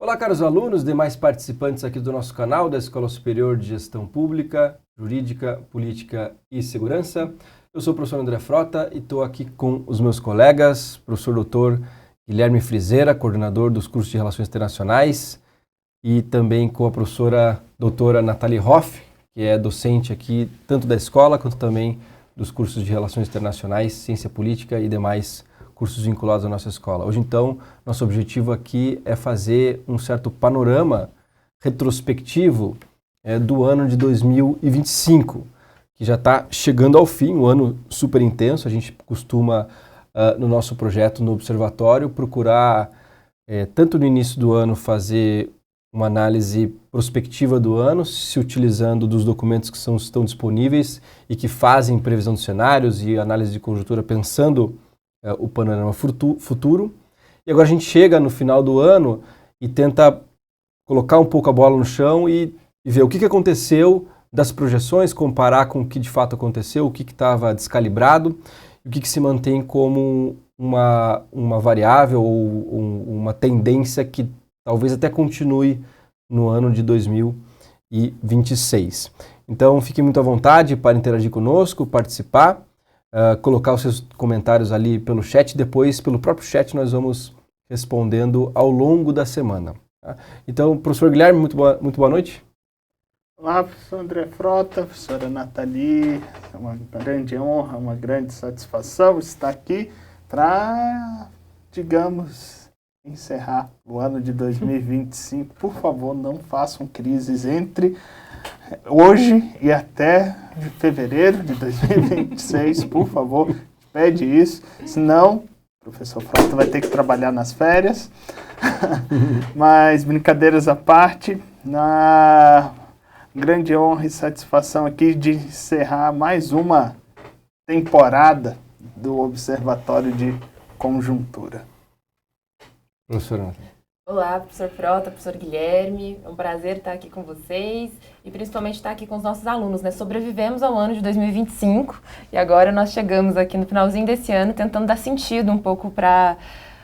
Olá, caros alunos, demais participantes aqui do nosso canal da Escola Superior de Gestão Pública, Jurídica, Política e Segurança. Eu sou o professor André Frota e estou aqui com os meus colegas, professor doutor Guilherme Frizeira, coordenador dos cursos de Relações Internacionais, e também com a professora doutora Nathalie Hoff, que é docente aqui tanto da escola quanto também dos cursos de Relações Internacionais, Ciência Política e demais cursos vinculados à nossa escola. Hoje, então, nosso objetivo aqui é fazer um certo panorama retrospectivo do ano de 2025, que já está chegando ao fim, um ano super intenso. A gente costuma, no nosso projeto no Observatório, procurar, tanto no início do ano, fazer uma análise prospectiva do ano, se utilizando dos documentos que estão disponíveis e que fazem previsão de cenários e análise de conjuntura pensando o panorama futuro. E agora a gente chega no final do ano e tenta colocar um pouco a bola no chão e ver o que aconteceu das projeções, comparar com o que de fato aconteceu, o que estava descalibrado e o que se mantém como uma variável ou uma tendência que talvez até continue no ano de 2026. Então, fique muito à vontade para interagir conosco, participar, colocar os seus comentários ali pelo chat. Depois, pelo próprio chat, nós vamos respondendo ao longo da semana. Tá? Então, professor Guilherme, muito boa noite. Olá, professor André Frota, professora Nathalie. É uma grande honra, uma grande satisfação estar aqui para, digamos, encerrar o ano de 2025. Por favor, não façam crises entre hoje e até fevereiro de 2026, por favor, pede isso, senão o professor Frota vai ter que trabalhar nas férias. Mas, brincadeiras à parte, na grande honra e satisfação aqui de encerrar mais uma temporada do Observatório de Conjuntura. Professora. Olá, professor Frota, professor Guilherme, é um prazer estar aqui com vocês e principalmente estar aqui com os nossos alunos, né? Sobrevivemos ao ano de 2025 e agora nós chegamos aqui no finalzinho desse ano tentando dar sentido um pouco para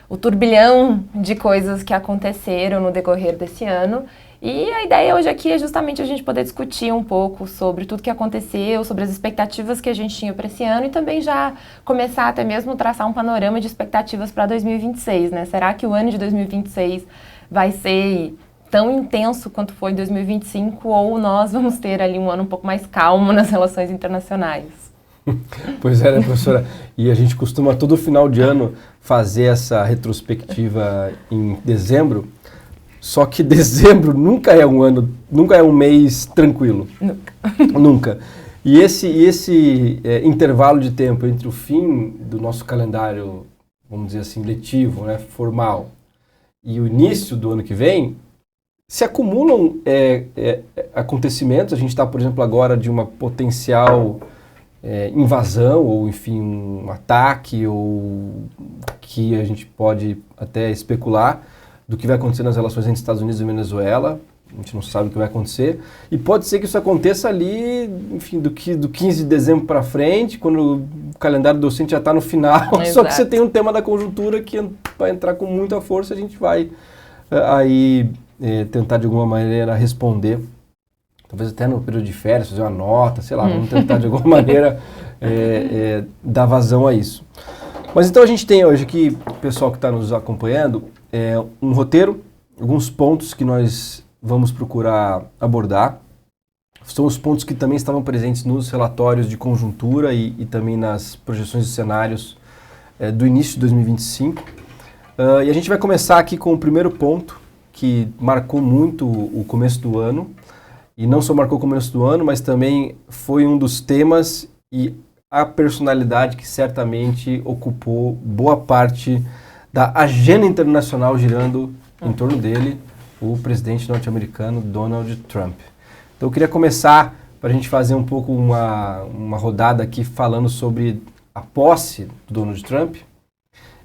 o turbilhão de coisas que aconteceram no decorrer desse ano. E a ideia hoje aqui é justamente a gente poder discutir um pouco sobre tudo que aconteceu, sobre as expectativas que a gente tinha para esse ano e também já começar até mesmo traçar um panorama de expectativas para 2026, né? Será que o ano de 2026 vai ser tão intenso quanto foi 2025 ou nós vamos ter ali um ano um pouco mais calmo nas relações internacionais? Pois é, né, professora? E a gente costuma todo final de ano fazer essa retrospectiva em dezembro. Só que dezembro nunca é um mês tranquilo. Nunca. E esse intervalo de tempo entre o fim do nosso calendário, vamos dizer assim, letivo, né, formal, e o início do ano que vem, se acumulam acontecimentos. A gente está, por exemplo, agora de uma potencial invasão, ou enfim, um ataque, ou que a gente pode até especular do que vai acontecer nas relações entre Estados Unidos e Venezuela. A gente não sabe o que vai acontecer. E pode ser que isso aconteça ali, enfim, do 15 de dezembro para frente, quando o calendário docente já está no final. Exato. Só que você tem um tema da conjuntura que vai entrar com muita força, a gente vai aí tentar de alguma maneira responder. Talvez até no período de férias, fazer uma nota, sei lá, vamos tentar de alguma maneira dar vazão a isso. Mas então a gente tem hoje aqui, o pessoal que está nos acompanhando, um roteiro, alguns pontos que nós vamos procurar abordar. São os pontos que também estavam presentes nos relatórios de conjuntura e também nas projeções de cenários do início de 2025. E a gente vai começar aqui com o primeiro ponto, que marcou muito o começo do ano. E não só marcou o começo do ano, mas também foi um dos temas e a personalidade que certamente ocupou boa parte da agenda internacional girando em torno dele, o presidente norte-americano Donald Trump. Então eu queria começar para a gente fazer um pouco uma rodada aqui falando sobre a posse do Donald Trump,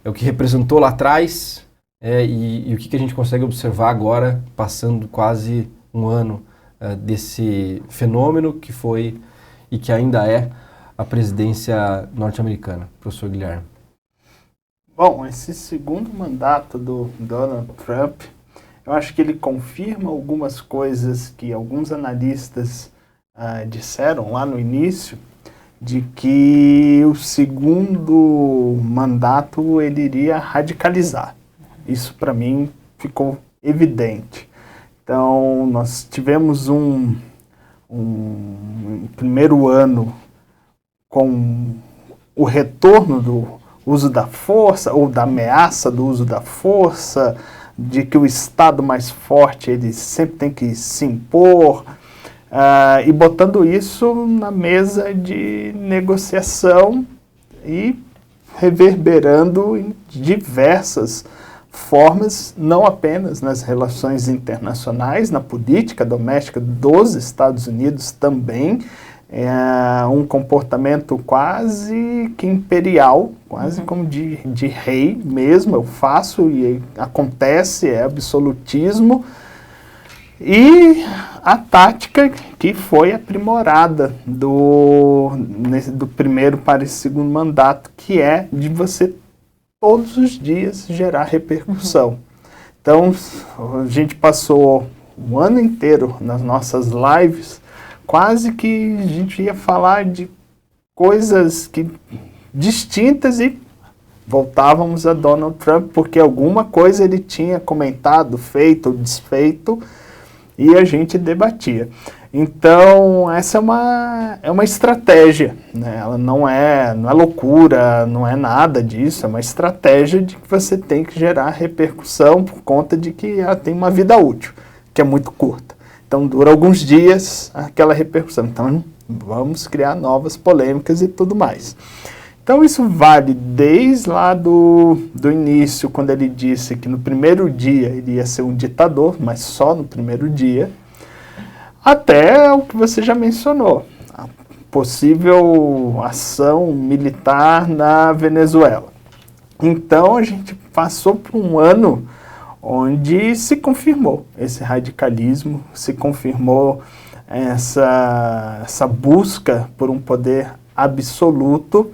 o que representou lá atrás e o que a gente consegue observar agora, passando quase um ano desse fenômeno que foi e que ainda é a presidência norte-americana. Professor Guilherme. Bom, esse segundo mandato do Donald Trump eu acho que ele confirma algumas coisas que alguns analistas disseram lá no início, de que o segundo mandato ele iria radicalizar. Isso para mim ficou evidente. Então nós tivemos um primeiro ano com o retorno do uso da força, ou da ameaça do uso da força, de que o Estado mais forte ele sempre tem que se impor, e botando isso na mesa de negociação e reverberando em diversas formas, não apenas nas relações internacionais, na política doméstica dos Estados Unidos também, um comportamento quase que imperial, quase como de rei mesmo, eu faço e acontece, é absolutismo, e a tática que foi aprimorada do primeiro para esse segundo mandato, que é de você todos os dias gerar repercussão. Então, a gente passou um ano inteiro nas nossas lives, quase que a gente ia falar de coisas distintas e voltávamos a Donald Trump, porque alguma coisa ele tinha comentado, feito ou desfeito, e a gente debatia. Então, essa é uma estratégia, né? Ela não é loucura, não é nada disso, é uma estratégia de que você tem que gerar repercussão por conta de que ela tem uma vida útil, que é muito curta. Então, dura alguns dias aquela repercussão. Então, vamos criar novas polêmicas e tudo mais. Então, isso vale desde lá do início, quando ele disse que no primeiro dia ele ia ser um ditador, mas só no primeiro dia, até o que você já mencionou, a possível ação militar na Venezuela. Então, a gente passou por um ano onde se confirmou esse radicalismo, se confirmou essa busca por um poder absoluto,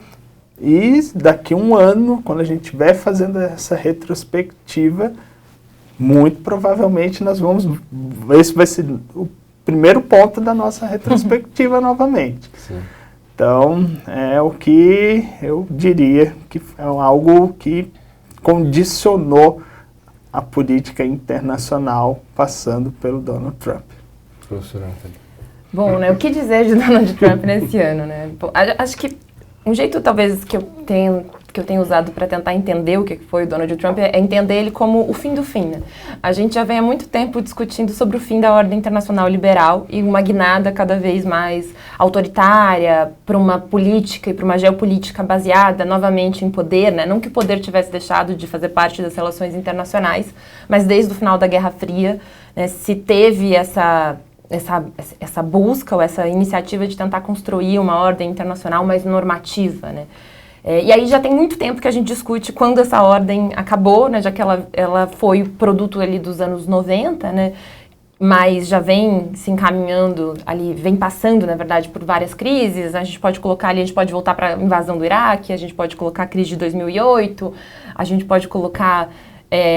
e daqui a um ano, quando a gente estiver fazendo essa retrospectiva, muito provavelmente esse vai ser o primeiro ponto da nossa retrospectiva novamente. Sim. Então, é o que eu diria que é algo que condicionou a política internacional passando pelo Donald Trump. Professora Nathalie. Bom, né, o que dizer de Donald Trump nesse ano, né? Bom, acho que um jeito talvez que eu tenho usado para tentar entender o que foi o Donald Trump é entender ele como o fim do fim, né? A gente já vem há muito tempo discutindo sobre o fim da ordem internacional liberal e uma guinada cada vez mais autoritária para uma política e para uma geopolítica baseada novamente em poder, né? Não que o poder tivesse deixado de fazer parte das relações internacionais, mas desde o final da Guerra Fria, né, se teve essa busca ou essa iniciativa de tentar construir uma ordem internacional mais normativa, né? E aí já tem muito tempo que a gente discute quando essa ordem acabou, né, já que ela foi produto ali dos anos 90, né, mas já vem se encaminhando ali, vem passando, na verdade, por várias crises. A gente pode colocar ali, a gente pode voltar para a invasão do Iraque, a gente pode colocar a crise de 2008, a gente pode colocar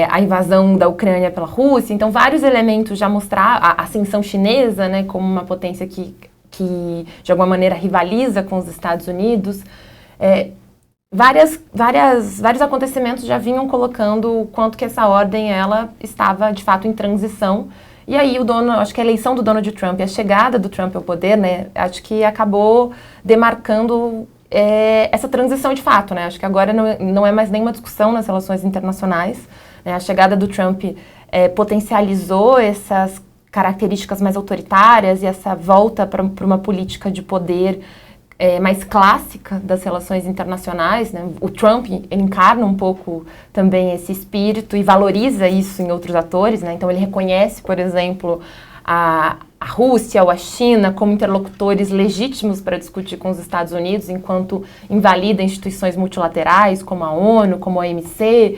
a invasão da Ucrânia pela Rússia. Então, vários elementos já mostrar a ascensão chinesa, né, como uma potência que de alguma maneira rivaliza com os Estados Unidos. Vários acontecimentos já vinham colocando o quanto que essa ordem ela estava, de fato, em transição. E aí, acho que a eleição do Donald Trump e a chegada do Trump ao poder, né, acho que acabou demarcando essa transição de fato, né? Acho que agora não é mais nenhuma discussão nas relações internacionais, né? A chegada do Trump potencializou essas características mais autoritárias e essa volta para uma política de poder mais clássica das relações internacionais, né? O Trump ele encarna um pouco também esse espírito e valoriza isso em outros atores, né? Então ele reconhece, por exemplo, a Rússia ou a China como interlocutores legítimos para discutir com os Estados Unidos, enquanto invalida instituições multilaterais como a ONU, como a OMC,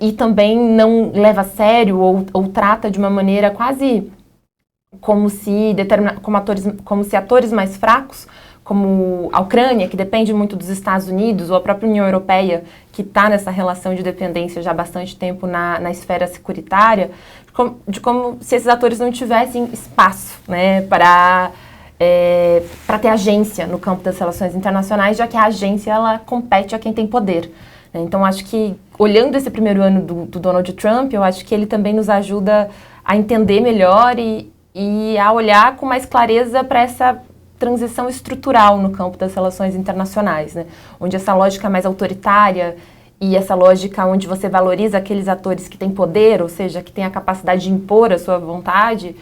e também não leva a sério ou trata de uma maneira quase como se atores mais fracos como a Ucrânia, que depende muito dos Estados Unidos, ou a própria União Europeia, que está nessa relação de dependência já há bastante tempo na esfera securitária, de como se esses atores não tivessem espaço, né, para ter agência no campo das relações internacionais, já que a agência ela compete a quem tem poder. Então, acho que, olhando esse primeiro ano do Donald Trump, eu acho que ele também nos ajuda a entender melhor e a olhar com mais clareza para essa transição estrutural no campo das relações internacionais, né? Onde essa lógica mais autoritária e essa lógica onde você valoriza aqueles atores que têm poder, ou seja, que têm a capacidade de impor a sua vontade,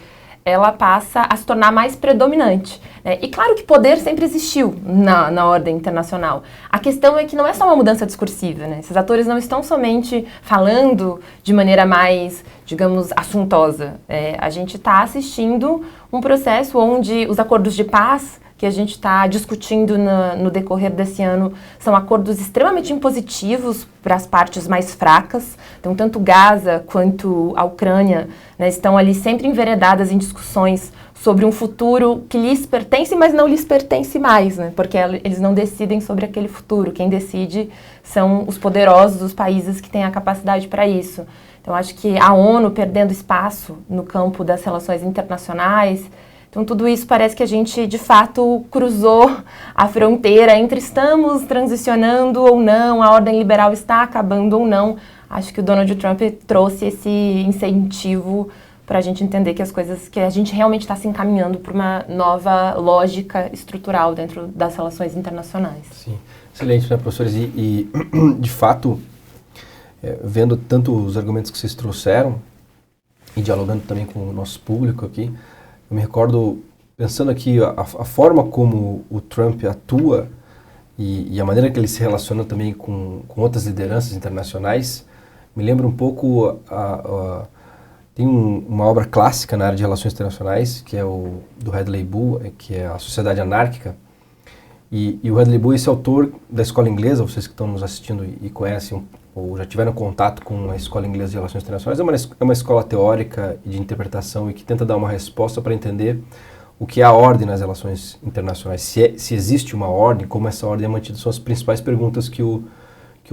ela passa a se tornar mais predominante, né? E claro que poder sempre existiu na ordem internacional. A questão é que não é só uma mudança discursiva, né? Esses atores não estão somente falando de maneira mais, digamos, assuntosa. A gente está assistindo um processo onde os acordos de paz que a gente está discutindo no decorrer desse ano são acordos extremamente impositivos para as partes mais fracas. Então, tanto Gaza quanto a Ucrânia, né, estão ali sempre enveredadas em discussões sobre um futuro que lhes pertence, mas não lhes pertence mais, né, porque eles não decidem sobre aquele futuro. Quem decide são os poderosos, os países que têm a capacidade para isso. Então, acho que a ONU perdendo espaço no campo das relações internacionais. Então, tudo isso parece que a gente, de fato, cruzou a fronteira entre estamos transicionando ou não, a ordem liberal está acabando ou não. Acho que o Donald Trump trouxe esse incentivo para a gente entender que as coisas, que a gente realmente está se encaminhando para uma nova lógica estrutural dentro das relações internacionais. Sim, excelente, né, professores? E de fato, vendo tanto os argumentos que vocês trouxeram e dialogando também com o nosso público aqui, eu me recordo, pensando aqui, a forma como o Trump atua e a maneira que ele se relaciona também com outras lideranças internacionais, me lembra um pouco, tem uma obra clássica na área de relações internacionais, que é do Hadley Bull, que é A Sociedade Anárquica, e o Hadley Bull, esse autor da escola inglesa, vocês que estão nos assistindo e conhecem ou já tiveram contato com a Escola Inglesa de Relações Internacionais, é uma escola teórica e de interpretação e que tenta dar uma resposta para entender o que é a ordem nas relações internacionais. Se existe uma ordem, como essa ordem é mantida, são as principais perguntas que o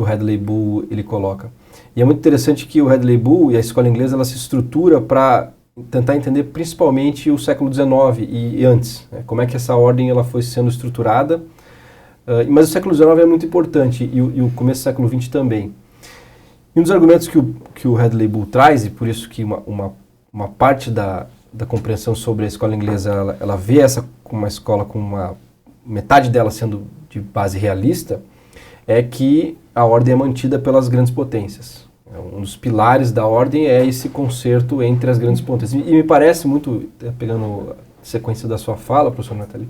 Hadley Bull ele coloca. E é muito interessante que o Hadley Bull e a Escola Inglesa ela se estrutura para tentar entender principalmente o século XIX e antes, né? Como é que essa ordem ela foi sendo estruturada. Mas o século XIX é muito importante e o começo do século XX também. E um dos argumentos que o Hadley Bull traz, e por isso que uma parte da compreensão sobre a escola inglesa, ela vê essa como uma escola com metade dela sendo de base realista, é que a ordem é mantida pelas grandes potências. Um dos pilares da ordem é esse concerto entre as grandes potências. E me parece muito, pegando a sequência da sua fala, professor Nathalie,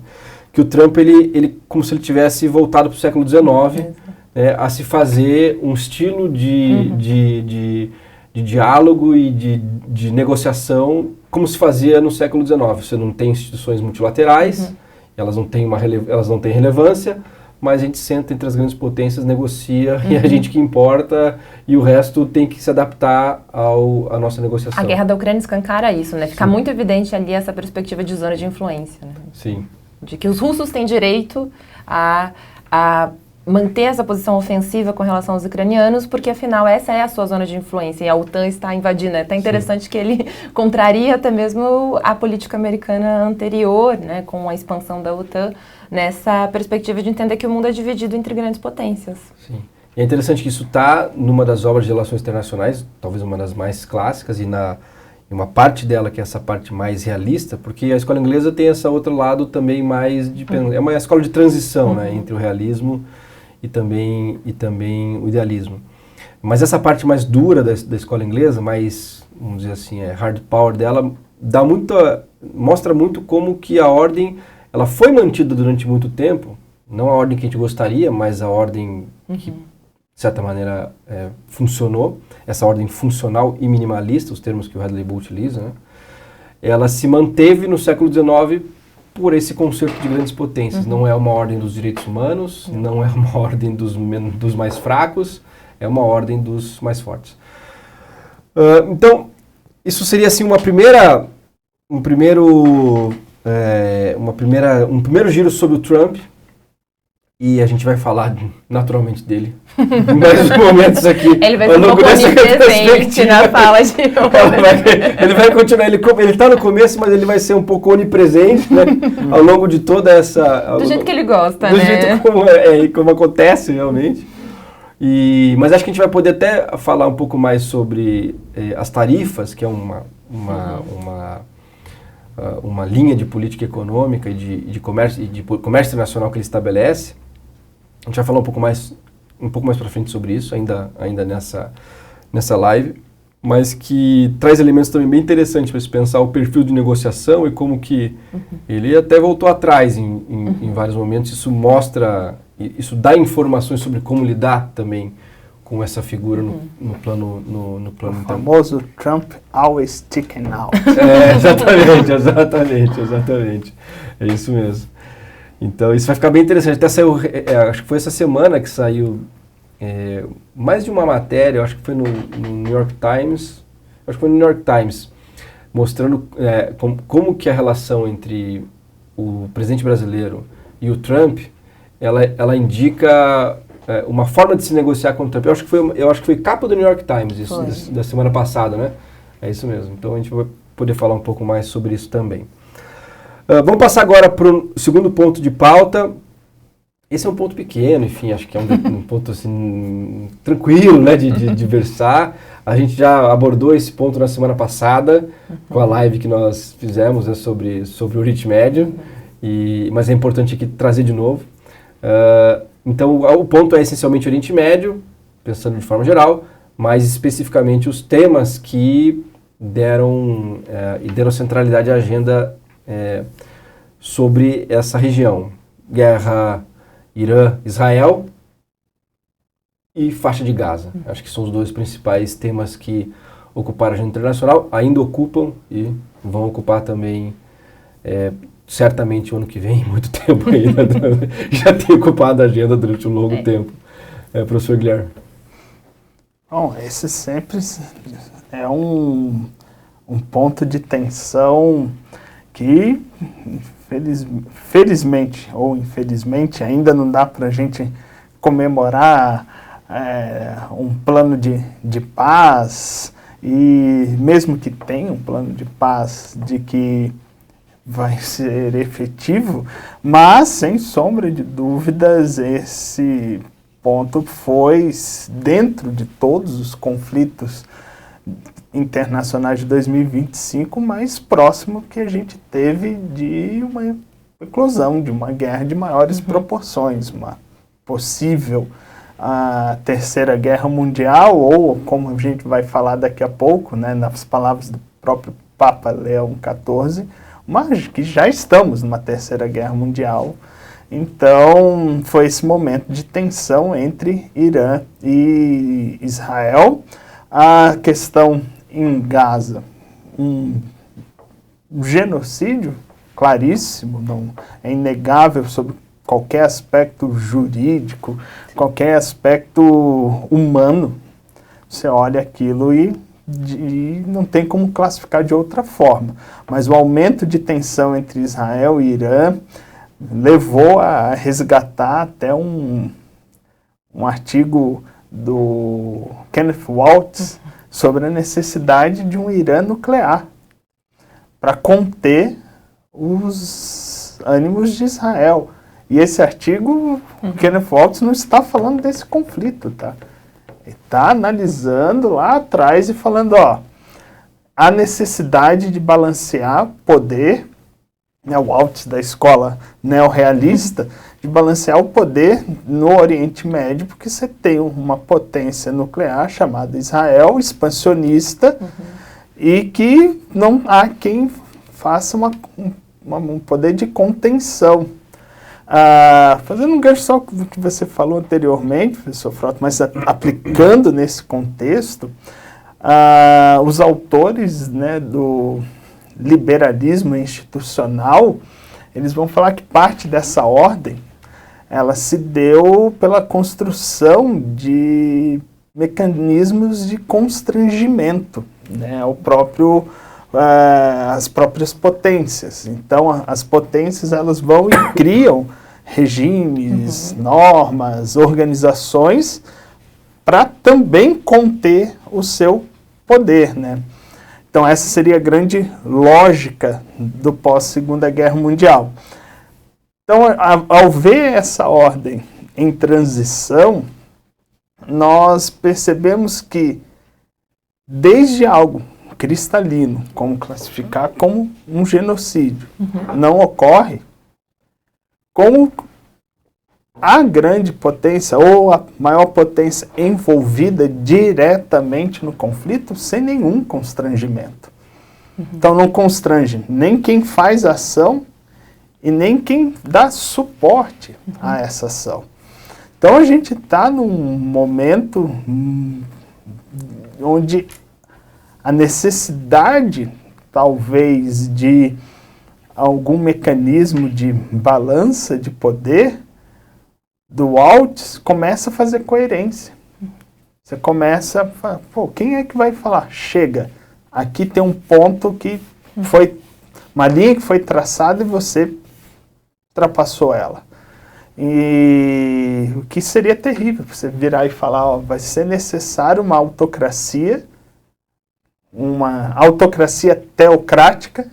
que o Trump, ele como se ele tivesse voltado para o século XIX, a se fazer um estilo de diálogo e de negociação como se fazia no século XIX. Você não tem instituições multilaterais, elas não têm relevância, mas a gente senta entre as grandes potências, negocia, e a gente que importa, e o resto tem que se adaptar à nossa negociação. A guerra da Ucrânia escancara isso, né? Fica muito evidente ali essa perspectiva de zona de influência, né? Sim. De que os russos têm direito a manter essa posição ofensiva com relação aos ucranianos, porque afinal essa é a sua zona de influência e a OTAN está invadindo. É até interessante que ele contraria até mesmo a política americana anterior, né, com a expansão da OTAN, nessa perspectiva de entender que o mundo é dividido entre grandes potências. Sim. E é interessante que isso está numa das obras de relações internacionais, talvez uma das mais clássicas, e uma parte dela que é essa parte mais realista, porque a escola inglesa tem esse outro lado também mais é uma escola de transição, né, entre o realismo e também o idealismo. Mas essa parte mais dura da escola inglesa, mais, vamos dizer assim, hard power dela, mostra muito como que a ordem ela foi mantida durante muito tempo, não a ordem que a gente gostaria, mas a ordem que, de certa maneira, funcionou, essa ordem funcional e minimalista, os termos que o Hadley Bull utiliza, né? Ela se manteve no século XIX por esse concerto de grandes potências. Não é uma ordem dos direitos humanos, não é uma ordem dos mais fracos, é uma ordem dos mais fortes. Então, isso seria assim um primeiro giro sobre o Trump, E a gente vai falar naturalmente dele em mais momentos aqui. Ele vai ser um pouco onipresente na fala de hoje. Ele vai continuar, ele está no começo, mas ele vai ser um pouco onipresente, né? Ao longo de toda essa... Do jeito que ele gosta, do né? Do jeito como acontece realmente. Mas acho que a gente vai poder até falar um pouco mais sobre as tarifas, que é uma linha de política econômica e de comércio internacional que ele estabelece. A gente vai falar um pouco mais para frente sobre isso, ainda nessa live, mas que traz elementos também bem interessantes para se pensar o perfil de negociação e como que ele até voltou atrás em vários momentos. Isso dá informações sobre como lidar também com essa figura no plano o famoso Trump always chicken out. Exatamente. É isso mesmo. Então, isso vai ficar bem interessante. Até saiu, acho que foi essa semana que saiu mais de uma matéria, acho que foi no New York Times, mostrando como que a relação entre o presidente brasileiro e o Trump, ela indica uma forma de se negociar com o Trump. Eu acho que foi capa do New York Times, isso, da semana passada, né? É isso mesmo. Então, a gente vai poder falar um pouco mais sobre isso também. Vamos passar agora para o segundo ponto de pauta. Esse é um ponto pequeno, enfim, acho que é um ponto assim, tranquilo, né, de versar. A gente já abordou esse ponto na semana passada, com a live que nós fizemos, né, sobre o Oriente Médio, mas é importante aqui trazer de novo. Então, o ponto é essencialmente o Oriente Médio, pensando de forma geral, mas especificamente os temas que deram centralidade à agenda sobre essa região. Guerra Irã-Israel e faixa de Gaza. Acho que são os dois principais temas que ocuparam a agenda internacional, ainda ocupam e vão ocupar também certamente o ano que vem, muito tempo ainda. Já tem ocupado a agenda durante um longo tempo. Professor Guilherme. Bom, esse sempre é um ponto de tensão que, felizmente ou infelizmente, ainda não dá para a gente comemorar um plano de paz, e mesmo que tenha um plano de paz de que vai ser efetivo, mas, sem sombra de dúvidas, esse ponto foi, dentro de todos os conflitos internacionais de 2025, mais próximo que a gente teve de uma eclosão, de uma guerra de maiores proporções, uma possível terceira guerra mundial, ou, como a gente vai falar daqui a pouco, né, nas palavras do próprio Papa Leão XIV, mas que já estamos numa terceira guerra mundial. Então, foi esse momento de tensão entre Irã e Israel. A questão em Gaza, um genocídio claríssimo, não é inegável sobre qualquer aspecto jurídico, qualquer aspecto humano. Você olha aquilo e não tem como classificar de outra forma. Mas o aumento de tensão entre Israel e Irã levou a resgatar até um artigo do Kenneth Waltz sobre a necessidade de um Irã nuclear para conter os ânimos de Israel. E esse artigo, Kenneth Waltz não está falando desse conflito, tá? Ele está analisando lá atrás e falando, a necessidade de balancear poder, né, o Waltz da escola neorrealista, de balancear o poder no Oriente Médio, porque você tem uma potência nuclear chamada Israel, expansionista, e que não há quem faça um poder de contenção. Fazendo um gancho só do que você falou anteriormente, professor Frota, mas aplicando nesse contexto, os autores, né, do liberalismo institucional, eles vão falar que parte dessa ordem ela se deu pela construção de mecanismos de constrangimento, né, as próprias potências. Então, as potências elas vão e criam regimes, normas, organizações, para também conter o seu poder, né? Então essa seria a grande lógica do pós-Segunda Guerra Mundial. Então, ao ver essa ordem em transição, nós percebemos que desde algo cristalino, como classificar como um genocídio, não ocorre, como a grande potência ou a maior potência envolvida diretamente no conflito sem nenhum constrangimento. Então não constrange nem quem faz a ação e nem quem dá suporte a essa ação. Então a gente está num momento onde a necessidade, talvez, de algum mecanismo de balança de poder do Waltz começa a fazer coerência. Você começa a falar, pô, quem é que vai falar? Chega, aqui tem um ponto que foi, uma linha que foi traçada e você ultrapassou ela. E o que seria terrível, você virar e falar, ó, vai ser necessário uma autocracia teocrática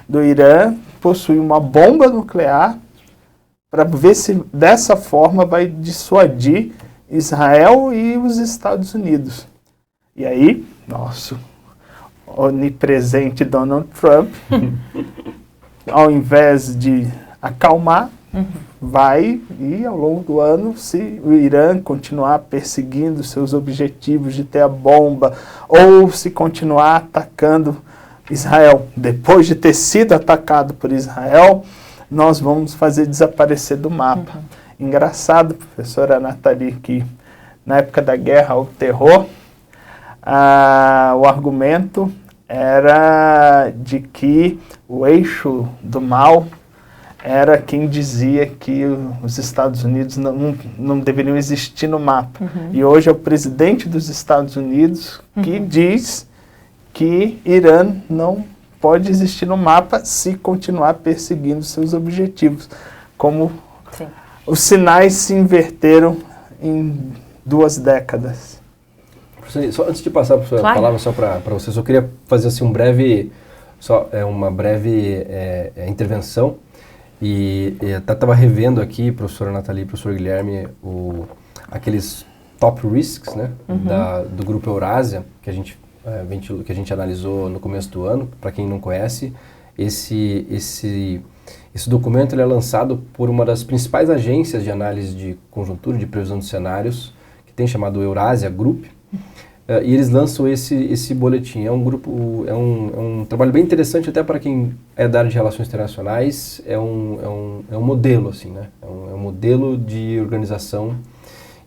do Irã, possuir uma bomba nuclear para ver se dessa forma vai dissuadir Israel e os Estados Unidos. E aí, nosso onipresente Donald Trump, ao invés de acalmar, vai e ao longo do ano, se o Irã continuar perseguindo seus objetivos de ter a bomba, ou se continuar atacando Israel, depois de ter sido atacado por Israel, nós vamos fazer desaparecer do mapa. Engraçado, professora Nathalie, que na época da guerra ao terror, o argumento era de que o eixo do mal era quem dizia que os Estados Unidos não deveriam existir no mapa. E hoje é o presidente dos Estados Unidos que diz que Irã não pode existir no mapa se continuar perseguindo seus objetivos. Como os sinais se inverteram em 2 décadas. Só antes de passar a palavra só para você, só queria fazer assim uma breve intervenção. E até estava revendo aqui, professora Nathalie e professor Guilherme, aqueles top risks, né, do grupo Eurásia, que a gente analisou no começo do ano. Para quem não conhece, esse documento ele é lançado por uma das principais agências de análise de conjuntura, de previsão de cenários, que tem chamado Eurásia Group, e eles lançam esse boletim. É um grupo, é um trabalho bem interessante até para quem é da área de relações internacionais. É um modelo, assim, né? É um modelo de organização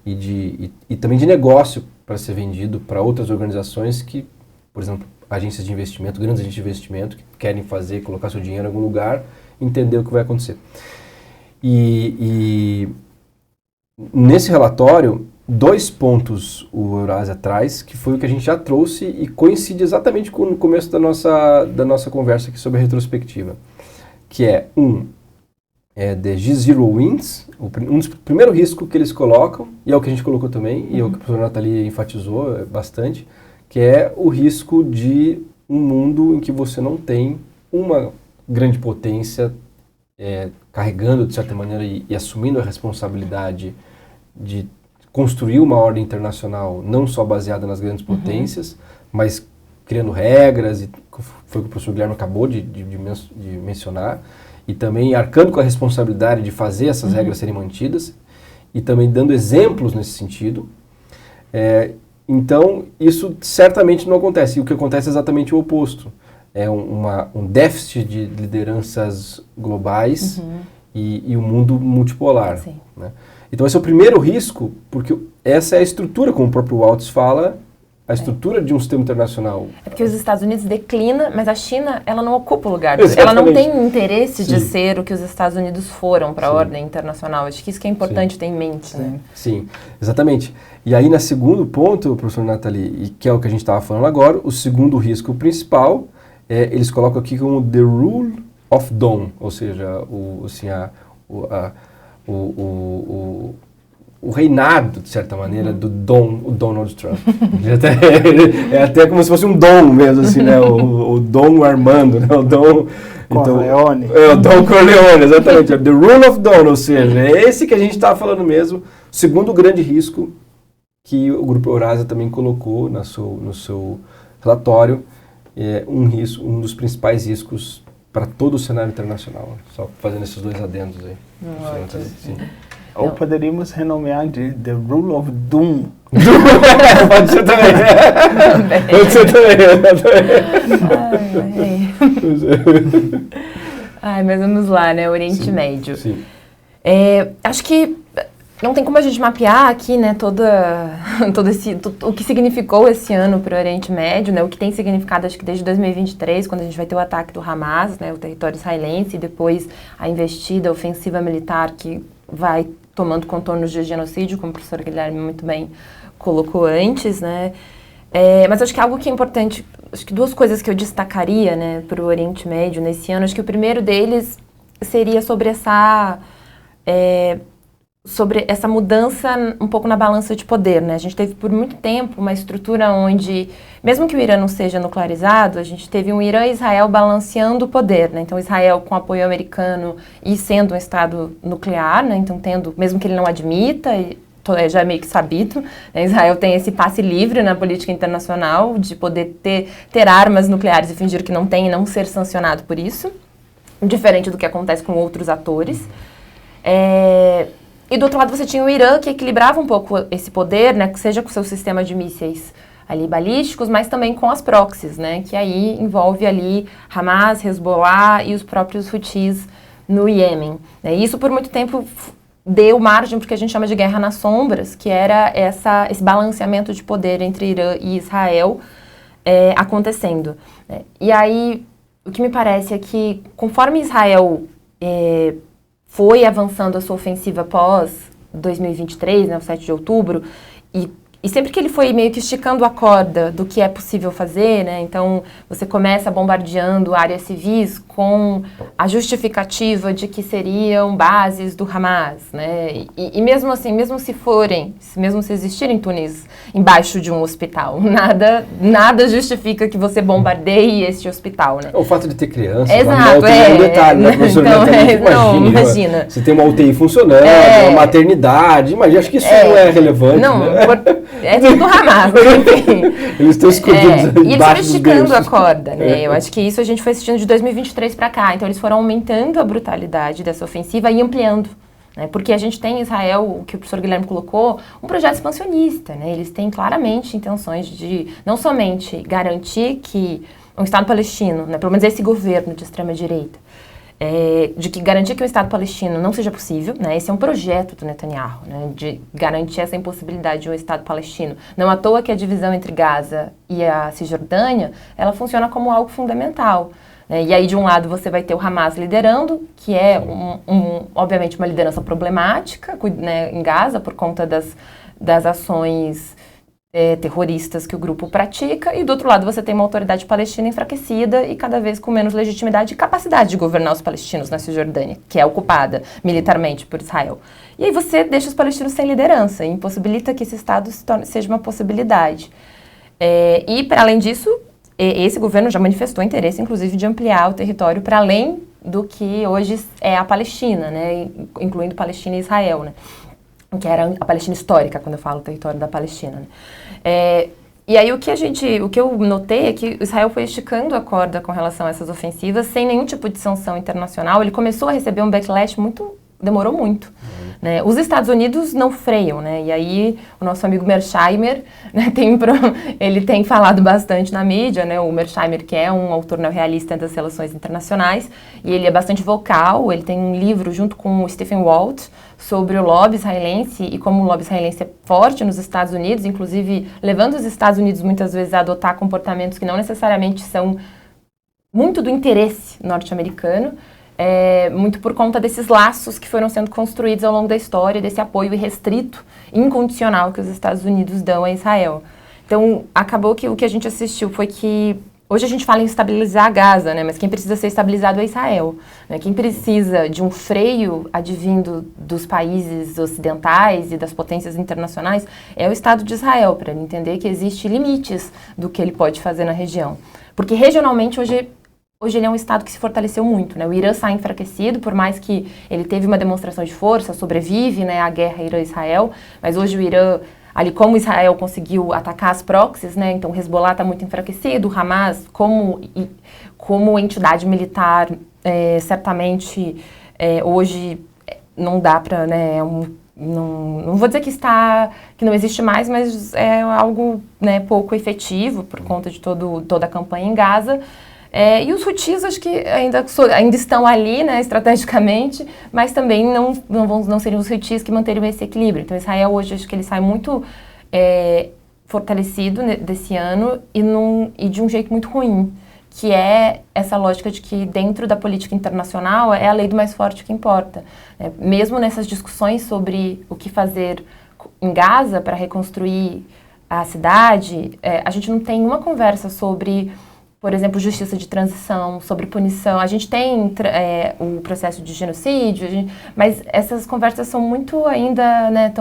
e também de negócio para ser vendido para outras organizações que, por exemplo, agências de investimento, grandes agências de investimento que querem colocar seu dinheiro em algum lugar, entender o que vai acontecer. E nesse relatório, 2 pontos o Eurásia traz, que foi o que a gente já trouxe e coincide exatamente com o começo da nossa conversa aqui sobre a retrospectiva, que é the G0 Wins, um dos primeiros riscos que eles colocam, e é o que a gente colocou também, e é o que a professora Nathalie enfatizou bastante, que é o risco de um mundo em que você não tem uma grande potência carregando, de certa maneira, e assumindo a responsabilidade de construir uma ordem internacional não só baseada nas grandes potências, mas criando regras, e foi o que o professor Guilherme acabou de mencionar, e também arcando com a responsabilidade de fazer essas regras serem mantidas, e também dando exemplos nesse sentido. Então, isso certamente não acontece, e o que acontece é exatamente o oposto. É um déficit de lideranças globais e um mundo multipolar. Né? Então esse é o primeiro risco, porque essa é a estrutura, como o próprio Waltz fala, a estrutura de um sistema internacional. É porque os Estados Unidos declina, mas a China, ela não ocupa o lugar. Ela não tem interesse de ser o que os Estados Unidos foram para a ordem internacional. Acho que isso que é importante ter em mente. Né? Sim, exatamente. E aí, no segundo ponto, professor Nathalie, e que é o que a gente estava falando agora, o segundo risco principal, eles colocam aqui como the rule of Dawn, ou seja, o reinado, de certa maneira, do o Donald Trump. É até como se fosse um Dom mesmo, assim, né? O Dom Armando, né? O Dom... Corleone. Então, o Dom Corleone, exatamente. The Rule of Don, ou seja, é esse que a gente estava falando mesmo. O segundo grande risco que o Grupo Eurasia também colocou no seu relatório, é um dos principais riscos para todo o cenário internacional. Só fazendo esses dois adendos aí. Sim. Ou poderíamos renomear de The Rule of Doom. Pode ser também. Pode ser também. Ai, mas vamos lá, né? Oriente Médio. Sim. Acho que não tem como a gente mapear aqui, né, todo o que significou esse ano para o Oriente Médio, né, o que tem significado, acho que desde 2023, quando a gente vai ter o ataque do Hamas, né, o território israelense, e depois a investida, a ofensiva militar que vai tomando contornos de genocídio, como o professor Guilherme muito bem colocou antes, né, mas acho que algo que é importante, acho que duas coisas que eu destacaria, né, para o Oriente Médio nesse ano, acho que o primeiro deles seria sobre essa mudança um pouco na balança de poder, né? A gente teve por muito tempo uma estrutura onde, mesmo que o Irã não seja nuclearizado, a gente teve um Irã e Israel balanceando o poder, né? Então Israel com apoio americano e sendo um estado nuclear, né? Então mesmo que ele não admita, já é meio que sabido, né? Israel tem esse passe livre na política internacional de poder ter armas nucleares e fingir que não tem e não ser sancionado por isso, diferente do que acontece com outros atores. E do outro lado você tinha o Irã, que equilibrava um pouco esse poder, né, seja com seu sistema de mísseis ali balísticos, mas também com as proxies, né, que aí envolve ali Hamas, Hezbollah e os próprios Houthis no Iêmen. E isso por muito tempo deu margem para o que a gente chama de guerra nas sombras, que era esse balanceamento de poder entre Irã e Israel acontecendo. E aí, o que me parece é que conforme Israel foi avançando a sua ofensiva pós 2023, né, o 7 de outubro, e sempre que ele foi meio que esticando a corda do que é possível fazer, né, então você começa bombardeando áreas civis com a justificativa de que seriam bases do Hamas, né, e mesmo assim, mesmo se existirem túneis embaixo de um hospital, nada justifica que você bombardeie este hospital, né. O fato de ter crianças, exato, um detalhe, né, professor? Então, imagina. Você tem uma UTI funcionando, uma maternidade, imagina, acho que isso não é relevante, não, né? É tudo Hamas, enfim. Eles estão escondidos e eles foram esticando a corda, né? Eu acho que isso a gente foi assistindo de 2023 para cá. Então, eles foram aumentando a brutalidade dessa ofensiva e ampliando. Né? Porque a gente tem em Israel, o que o professor Guilherme colocou, um projeto expansionista. Né? Eles têm claramente intenções de não somente garantir que um Estado palestino, né, pelo menos esse governo de extrema-direita, de que garantir que o Estado palestino não seja possível, né? Esse é um projeto do Netanyahu, né? De garantir essa impossibilidade de um Estado palestino. Não à toa que a divisão entre Gaza e a Cisjordânia, ela funciona como algo fundamental. Né? E aí, de um lado, você vai ter o Hamas liderando, que é, obviamente, uma liderança problemática, né, em Gaza, por conta das ações terroristas que o grupo pratica, e do outro lado você tem uma autoridade palestina enfraquecida e cada vez com menos legitimidade e capacidade de governar os palestinos na Cisjordânia, que é ocupada militarmente por Israel. E aí você deixa os palestinos sem liderança e impossibilita que esse Estado seja uma possibilidade. E, para além disso, esse governo já manifestou interesse, inclusive, de ampliar o território para além do que hoje é a Palestina, né, incluindo Palestina e Israel, né, que era a Palestina histórica, quando eu falo território da Palestina, né. E aí o que eu notei é que Israel foi esticando a corda com relação a essas ofensivas, sem nenhum tipo de sanção internacional. Ele começou a receber um backlash demorou muito. Né? Os Estados Unidos não freiam, né? E aí o nosso amigo Mearsheimer, né, ele tem falado bastante na mídia, né? O Mearsheimer, que é um autor neorrealista das relações internacionais, e ele é bastante vocal. Ele tem um livro junto com o Stephen Walt sobre o lobby israelense e como o lobby israelense é forte nos Estados Unidos, inclusive levando os Estados Unidos muitas vezes a adotar comportamentos que não necessariamente são muito do interesse norte-americano, muito por conta desses laços que foram sendo construídos ao longo da história, desse apoio irrestrito, incondicional que os Estados Unidos dão a Israel. Então, acabou que o que a gente assistiu foi que hoje a gente fala em estabilizar Gaza, né? Mas quem precisa ser estabilizado é Israel. Né? Quem precisa de um freio advindo dos países ocidentais e das potências internacionais é o Estado de Israel, para ele entender que existem limites do que ele pode fazer na região. Porque regionalmente hoje ele é um Estado que se fortaleceu muito, né? O Irã sai enfraquecido, por mais que ele teve uma demonstração de força, sobrevive, né, à guerra Irã-Israel, mas hoje o Irã, ali como Israel conseguiu atacar as proxies, né, então o Hezbollah está muito enfraquecido, o Hamas como entidade militar, certamente hoje não dá para, né, não vou dizer que não existe mais, mas é algo, né, pouco efetivo por conta de toda a campanha em Gaza. E os Houthis acho que ainda estão ali, né, estrategicamente, mas também não seriam os Houthis que manteriam esse equilíbrio. Então Israel hoje acho que ele sai muito fortalecido desse ano e de um jeito muito ruim, que é essa lógica de que dentro da política internacional é a lei do mais forte que importa. Mesmo nessas discussões sobre o que fazer em Gaza para reconstruir a cidade, a gente não tem uma conversa sobre, por exemplo, justiça de transição, sobre punição. A gente tem o processo de genocídio, mas essas conversas são muito ainda, né,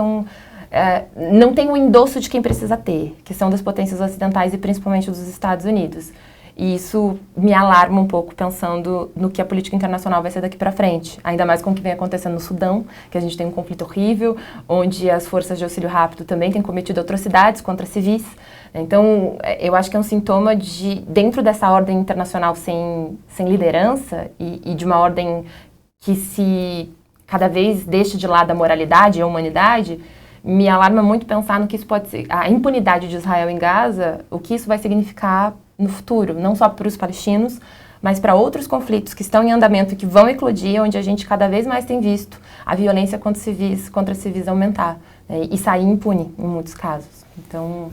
não tem o endosso de quem precisa ter, que são das potências ocidentais e principalmente dos Estados Unidos. E isso me alarma um pouco pensando no que a política internacional vai ser daqui para frente. Ainda mais com o que vem acontecendo no Sudão, que a gente tem um conflito horrível, onde as forças de auxílio rápido também têm cometido atrocidades contra civis. Então, eu acho que é um sintoma de, dentro dessa ordem internacional sem liderança e de uma ordem que se cada vez deixa de lado a moralidade e a humanidade, me alarma muito pensar no que isso pode ser, a impunidade de Israel em Gaza, o que isso vai significar no futuro, não só para os palestinos, mas para outros conflitos que estão em andamento e que vão eclodir, onde a gente cada vez mais tem visto a violência contra civis aumentar, né, e sair impune em muitos casos. Então,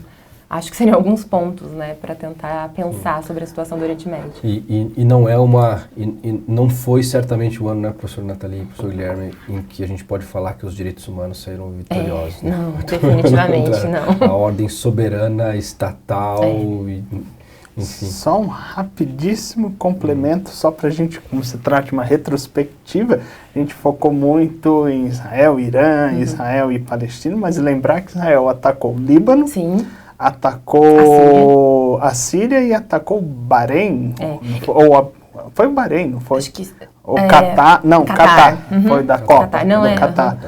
acho que seriam alguns pontos, né, para tentar pensar sobre a situação do Oriente Médio. E não foi certamente o ano, né, professor Nathalie e professor Guilherme, em que a gente pode falar que os direitos humanos saíram vitoriosos. Né? Não, definitivamente não. A ordem soberana, estatal, enfim. Só um rapidíssimo complemento, só para a gente, como se trata de uma retrospectiva, a gente focou muito em Israel, Irã, Israel e Palestina, mas lembrar que Israel atacou o Líbano, sim, atacou a Síria e atacou o Bahrein. Foi o Bahrein, não foi? Acho que o Catar, não, Catar, foi da Copa, Catar. Não, do Catar.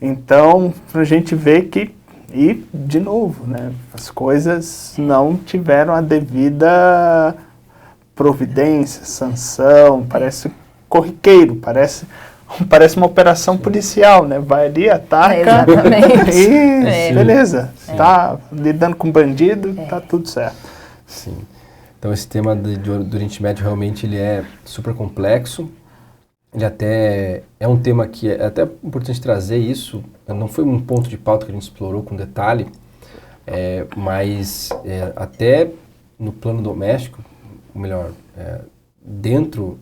Então, para a gente ver que, e de novo, né, as coisas não tiveram a devida providência, sanção, parece corriqueiro, parece uma operação policial, né? Vai ali, ataca e beleza, está lidando com bandido, está tudo certo. Sim. Então esse tema do Oriente Médio realmente ele é super complexo. Ele até é um tema que é até importante trazer isso. Não foi um ponto de pauta que a gente explorou com detalhe, mas até no plano doméstico, ou melhor, dentro,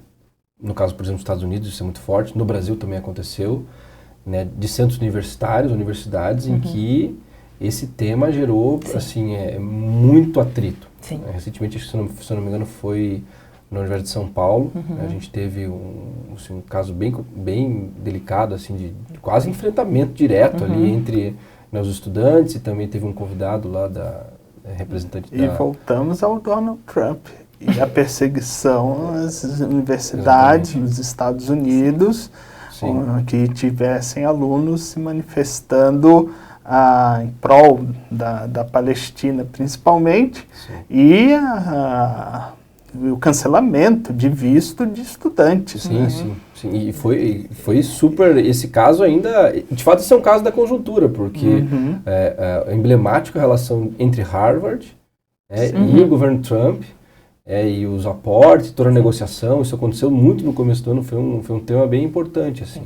no caso, por exemplo, dos Estados Unidos, isso é muito forte. No Brasil também aconteceu, né, de centros universitários, universidades, em que esse tema gerou, assim, muito atrito. Recentemente, se eu não me engano, foi na Universidade de São Paulo. A gente teve um caso bem delicado, assim, de quase enfrentamento direto ali entre, né, os estudantes, e também teve um convidado lá representante da... E voltamos ao Donald Trump e a perseguição às universidades nos Estados Unidos, que tivessem alunos se manifestando em prol da Palestina, principalmente, e o cancelamento de visto de estudantes. Sim. E foi super, esse caso ainda, de fato esse é um caso da conjuntura, porque é emblemático a relação entre Harvard e o governo Trump, e os aportes, toda a negociação. Isso aconteceu muito no começo do ano, foi um tema bem importante, assim.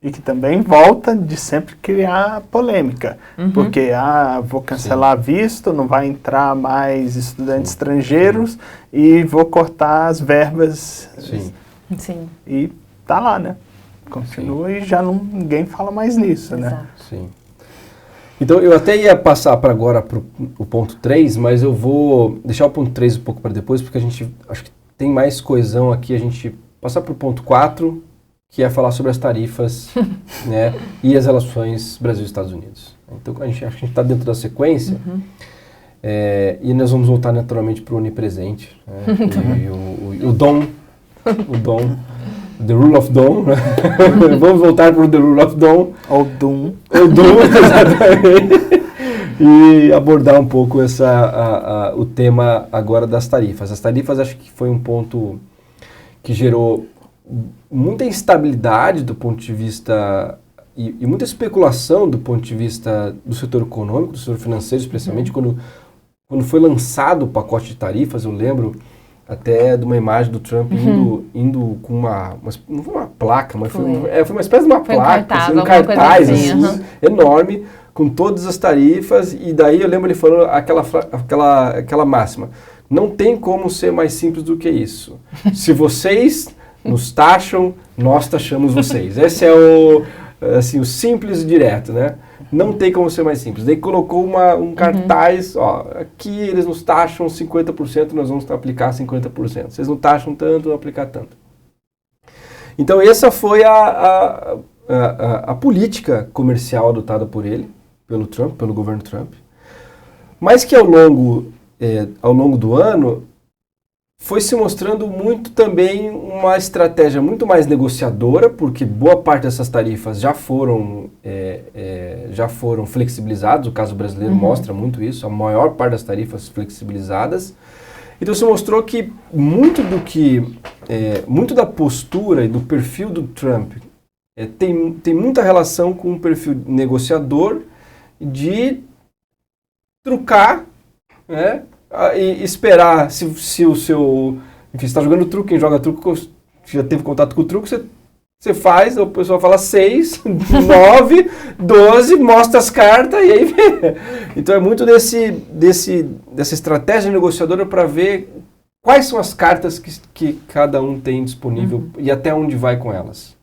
E que também volta de sempre criar polêmica, porque vou cancelar visto, não vai entrar mais estudantes estrangeiros e vou cortar as verbas. Sim. E tá lá, né? Continua e já ninguém fala mais nisso, né? Exato. Sim. Então, eu até ia passar para agora para o ponto 3, mas eu vou deixar o ponto 3 um pouco para depois, porque a gente acho que tem mais coesão aqui, a gente passar para o ponto 4, que é falar sobre as tarifas né, e as relações Brasil e Estados Unidos. Então, acho que a gente está dentro da sequência, e nós vamos voltar naturalmente para o onipresente, né, e o dom, The Rule of Dawn, né? Vamos voltar para o The Rule of Dawn. Ou Doom. O Doom, exatamente. E abordar um pouco o tema agora das tarifas. As tarifas acho que foi um ponto que gerou muita instabilidade do ponto de vista e muita especulação do ponto de vista do setor econômico, do setor financeiro, especialmente quando foi lançado o pacote de tarifas, eu lembro até de uma imagem do Trump indo com não foi uma placa, mas foi uma espécie de uma placa, um cartaz assim, enorme, com todas as tarifas, e daí eu lembro ele falando aquela máxima: não tem como ser mais simples do que isso. Se vocês nos taxam, nós taxamos vocês. Esse é o simples e direto, né? Não tem como ser mais simples. Daí colocou um cartaz, ó, aqui eles nos taxam 50%, nós vamos aplicar 50%. Vocês não taxam tanto, vamos aplicar tanto. Então essa foi a política comercial adotada por ele, pelo Trump, pelo governo Trump, mas que ao longo do ano foi se mostrando muito também uma estratégia muito mais negociadora, porque boa parte dessas tarifas já foram flexibilizadas, o caso brasileiro mostra muito isso, a maior parte das tarifas flexibilizadas. Então se mostrou que muito da postura e do perfil do Trump tem muita relação com um perfil negociador de trucar, né? E esperar se o seu... Enfim, você está jogando truco, quem joga truco já teve contato com o truco, você faz, o pessoal fala 6, 9, 12, mostra as cartas e aí vê. Então é muito dessa estratégia negociadora para ver quais são as cartas que cada um tem disponível e até onde vai com elas.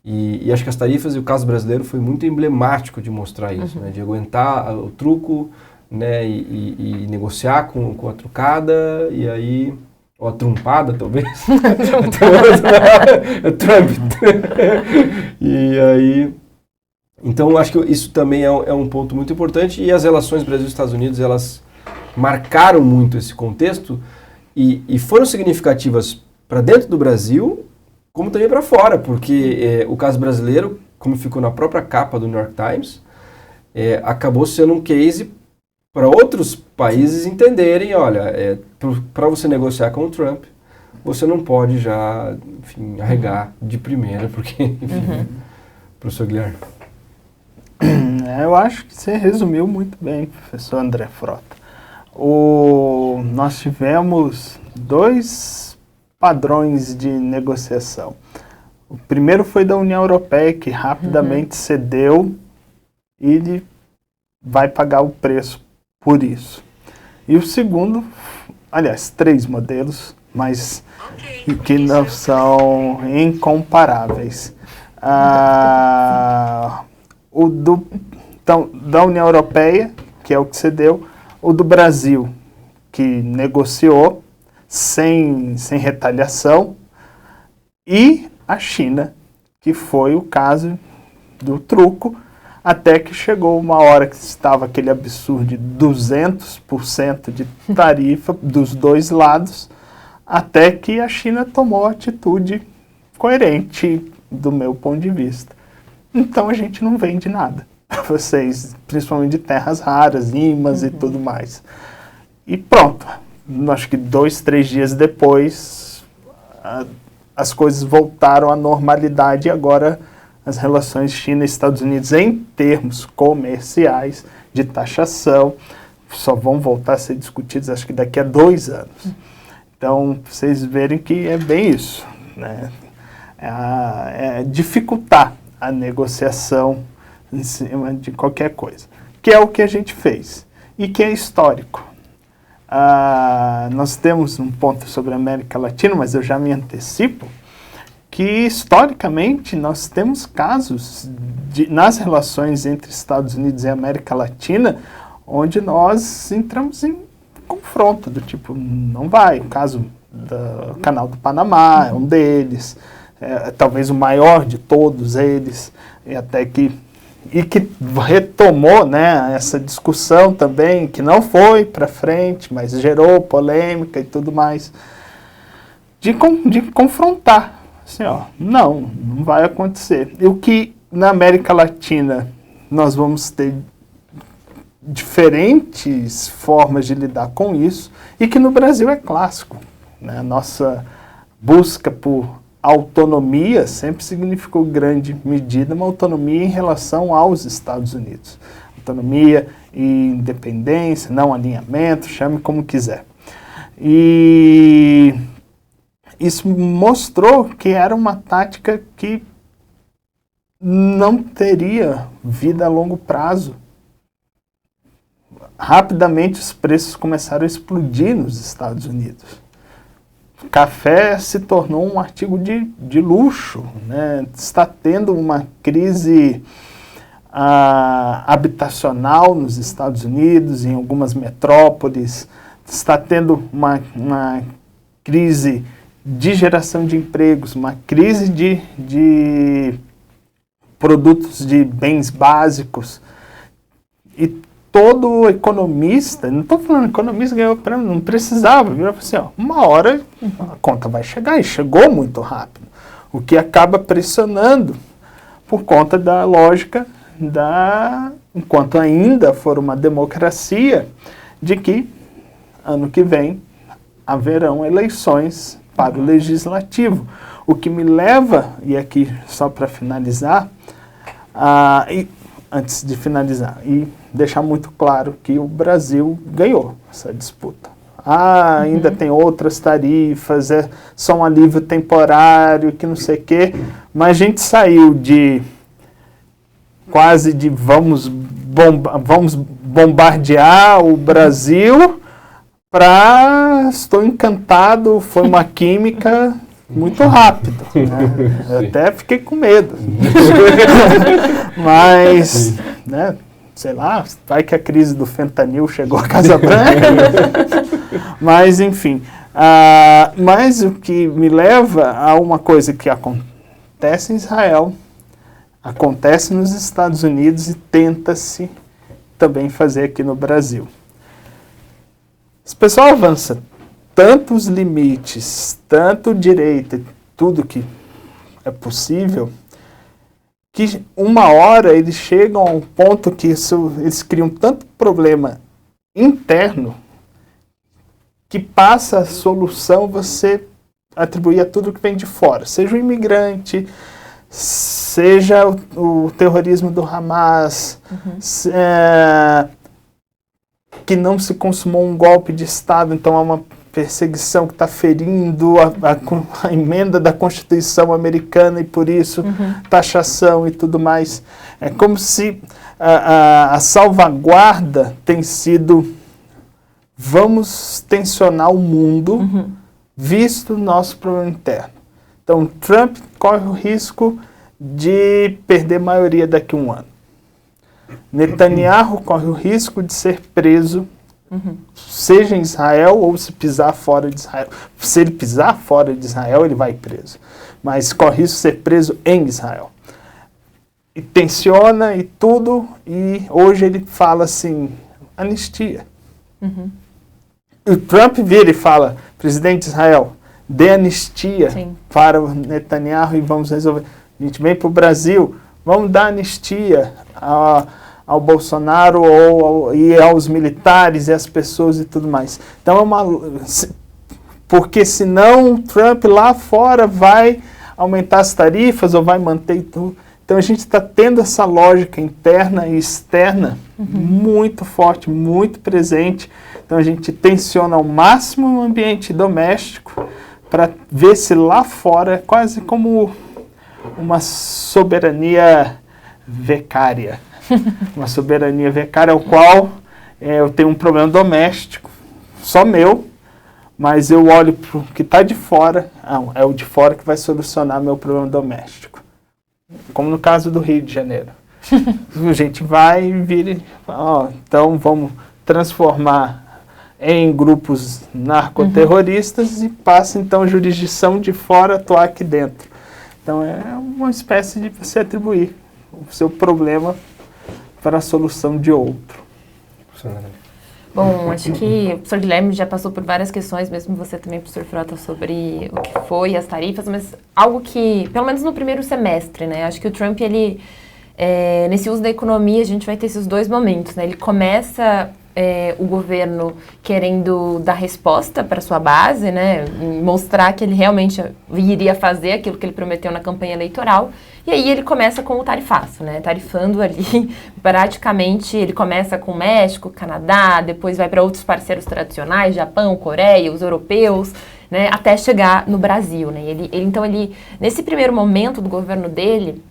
E acho que as tarifas e o caso brasileiro foi muito emblemático de mostrar isso, né? De aguentar o truco, né, e negociar com a trucada, e aí, ou a trumpada, talvez. Trump. E aí, então acho que isso também é um ponto muito importante, e as relações Brasil e Estados Unidos, elas marcaram muito esse contexto, e foram significativas para dentro do Brasil, como também para fora, porque o caso brasileiro, como ficou na própria capa do New York Times, acabou sendo um case para outros países entenderem, olha, para você negociar com o Trump, você não pode já, enfim, arregar de primeira, porque, enfim, professor Guilherme. Eu acho que você resumiu muito bem, professor André Frota. Nós tivemos 2 padrões de negociação. O primeiro foi da União Europeia, que rapidamente cedeu e vai pagar o preço por isso. E o segundo, aliás, 3 modelos, mas que não são incomparáveis. O da União Europeia, que é o que cedeu, o do Brasil, que negociou sem retaliação, e a China, que foi o caso do truco, até que chegou uma hora que estava aquele absurdo de 200% de tarifa dos 2 lados, até que a China tomou atitude coerente do meu ponto de vista. Então a gente não vende nada para vocês, principalmente de terras raras, imãs e tudo mais. E pronto, acho que 2, 3 dias depois as coisas voltaram à normalidade, e agora as relações China e Estados Unidos em termos comerciais de taxação só vão voltar a ser discutidos, acho que daqui a 2 anos. Então, vocês verem que é bem isso, né? É dificultar a negociação em cima de qualquer coisa, que é o que a gente fez e que é histórico. Nós temos um ponto sobre a América Latina, mas eu já me antecipo, que, historicamente, nós temos casos nas relações entre Estados Unidos e América Latina, onde nós entramos em confronto, do tipo, não vai. O caso do Canal do Panamá é um deles, talvez o maior de todos eles, e que retomou, né, essa discussão também, que não foi para frente, mas gerou polêmica e tudo mais, de confrontar. Assim, ó, não vai acontecer. E o que na América Latina nós vamos ter diferentes formas de lidar com isso, e que no Brasil é clássico, né? A nossa busca por autonomia sempre significou grande medida uma autonomia em relação aos Estados Unidos. Autonomia e independência, não alinhamento, chame como quiser. E isso mostrou que era uma tática que não teria vida a longo prazo. Rapidamente os preços começaram a explodir nos Estados Unidos. Café se tornou um artigo de luxo, né? Está tendo uma crise habitacional nos Estados Unidos, em algumas metrópoles. Está tendo uma crise de geração de empregos, uma crise de produtos de bens básicos. E todo economista, não estou falando economista ganhou prêmio, não precisava, virou assim, ó, uma hora a conta vai chegar, e chegou muito rápido, o que acaba pressionando por conta da lógica enquanto ainda for uma democracia, de que ano que vem haverão eleições para o legislativo, o que me leva, e aqui só para finalizar, antes de finalizar, e deixar muito claro que o Brasil ganhou essa disputa. Ainda tem outras tarifas, é só um alívio temporário, que não sei o quê, mas a gente saiu de quase de vamos bombardear o Brasil para estou encantado, foi uma química muito rápido, né? Eu até fiquei com medo. Mas, né, sei lá, vai que a crise do fentanil chegou à Casa Branca. Mas, enfim. Mas o que me leva a uma coisa que acontece em Israel, acontece nos Estados Unidos e tenta-se também fazer aqui no Brasil. Esse pessoal avança tanto os limites, tanto direita, tudo que é possível, que uma hora eles chegam a um ponto que eles criam tanto problema interno que passa a solução você atribuir a tudo que vem de fora, seja o imigrante, seja o terrorismo do Hamas, que não se consumou um golpe de Estado, então há uma perseguição que está ferindo a emenda da Constituição americana e por isso taxação e tudo mais. É como se a salvaguarda tem sido vamos tensionar o mundo visto o nosso problema interno. Então Trump corre o risco de perder maioria daqui a um ano. Netanyahu corre o risco de ser preso, seja em Israel ou se pisar fora de Israel. Se ele pisar fora de Israel, ele vai preso. Mas corre risco de ser preso em Israel. E tensiona e tudo, e hoje ele fala assim, anistia. O Trump vira e fala, presidente de Israel, dê anistia para o Netanyahu e vamos resolver. A gente vem para o Brasil, vamos dar anistia ao Bolsonaro e aos militares e às pessoas e tudo mais. Então porque senão Trump lá fora vai aumentar as tarifas ou vai manter tudo. Então a gente está tendo essa lógica interna e externa muito forte, muito presente. Então a gente tensiona ao máximo o ambiente doméstico para ver se lá fora é quase como uma soberania vicária. Uma soberania vicária ao qual eu tenho um problema doméstico, só meu, mas eu olho para o que está de fora, é o de fora que vai solucionar meu problema doméstico. Como no caso do Rio de Janeiro. A gente vai vir, então vamos transformar em grupos narcoterroristas e passa então a jurisdição de fora a atuar aqui dentro. Então é uma espécie de você atribuir o seu problema para a solução de outro. Bom, acho que o professor Guilherme já passou por várias questões, mesmo você também, professor Frota, sobre o que foi as tarifas, mas algo que, pelo menos no primeiro semestre, né, acho que o Trump, ele, nesse uso da economia, a gente vai ter esses dois momentos, né, ele começa o governo querendo dar resposta para sua base, né, mostrar que ele realmente iria fazer aquilo que ele prometeu na campanha eleitoral. E aí ele começa com o tarifaço, né? Tarifando ali, praticamente, ele começa com o México, Canadá, depois vai para outros parceiros tradicionais, Japão, Coreia, os europeus, né? Até chegar no Brasil, né? Então, nesse primeiro momento do governo dele,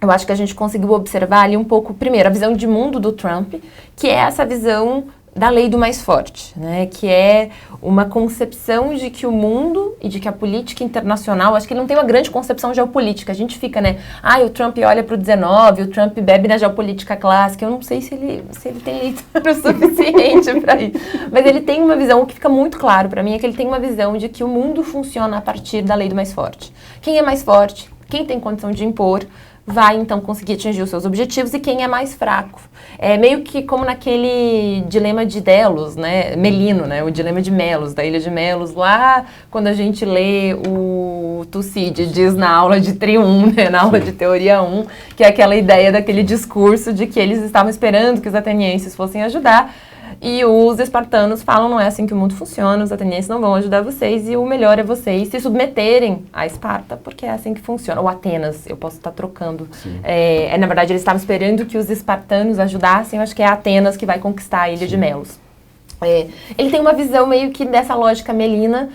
eu acho que a gente conseguiu observar ali um pouco, primeiro, a visão de mundo do Trump, que é essa visão da lei do mais forte, né? Que é uma concepção de que o mundo e de que a política internacional, acho que ele não tem uma grande concepção geopolítica. A gente fica, né? O Trump olha para o 19, o Trump bebe na geopolítica clássica. Eu não sei se ele tem leitura o suficiente para isso. Mas ele tem uma visão, o que fica muito claro para mim é que ele tem uma visão de que o mundo funciona a partir da lei do mais forte. Quem é mais forte, quem tem condição de impor, vai, então, conseguir atingir os seus objetivos, e quem é mais fraco. É meio que como naquele dilema de Delos, né? Melino, né? O dilema de Melos, da Ilha de Melos, lá quando a gente lê o Tucídides diz na aula de Tri 1, né? Na aula de Teoria 1, que é aquela ideia daquele discurso de que eles estavam esperando que os atenienses fossem ajudar, e os espartanos falam, não é assim que o mundo funciona, os atenienses não vão ajudar vocês, e o melhor é vocês se submeterem a Esparta, porque é assim que funciona. Ou Atenas, eu posso estar trocando. Na verdade, eles estavam esperando que os espartanos ajudassem, eu acho que é Atenas que vai conquistar a Ilha de Melos. Ele tem uma visão meio que dessa lógica melina,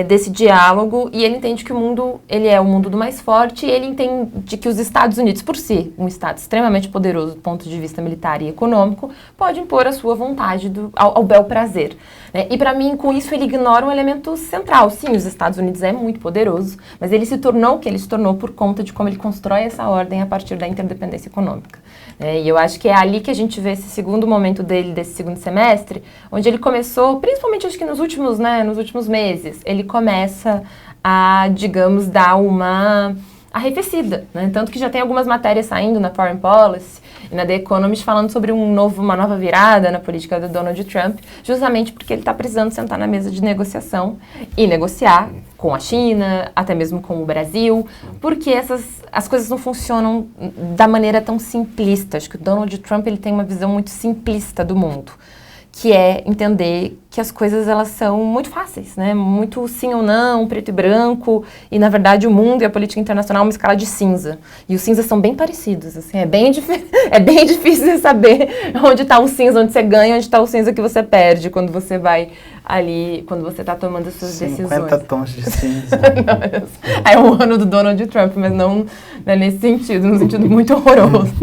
desse diálogo, e ele entende que o mundo, ele é o mundo do mais forte, e ele entende que os Estados Unidos, por si, um Estado extremamente poderoso do ponto de vista militar e econômico, pode impor a sua vontade ao bel prazer. Né? E para mim, com isso, ele ignora um elemento central. Sim, os Estados Unidos é muito poderoso, mas ele se tornou o que ele se tornou por conta de como ele constrói essa ordem a partir da interdependência econômica. E eu acho que é ali que a gente vê esse segundo momento dele, desse segundo semestre, onde ele começou, principalmente acho que nos últimos meses, ele começa a, digamos, dar uma arrefecida, né? Tanto que já tem algumas matérias saindo na Foreign Policy e na The Economist falando sobre uma nova virada na política do Donald Trump, justamente porque ele está precisando sentar na mesa de negociação e negociar com a China, até mesmo com o Brasil, porque as coisas não funcionam da maneira tão simplista. Acho que o Donald Trump ele tem uma visão muito simplista do mundo, que é entender que as coisas elas são muito fáceis, né? Muito sim ou não, preto e branco, e na verdade o mundo e a política internacional é uma escala de cinza. E os cinzas são bem parecidos, assim, é bem difícil saber onde está o cinza, onde você ganha, onde está o cinza que você perde quando você vai ali, quando você está tomando as suas decisões. 50 tons de cinza. É o ano do Donald Trump, mas não nesse sentido, num sentido muito horroroso.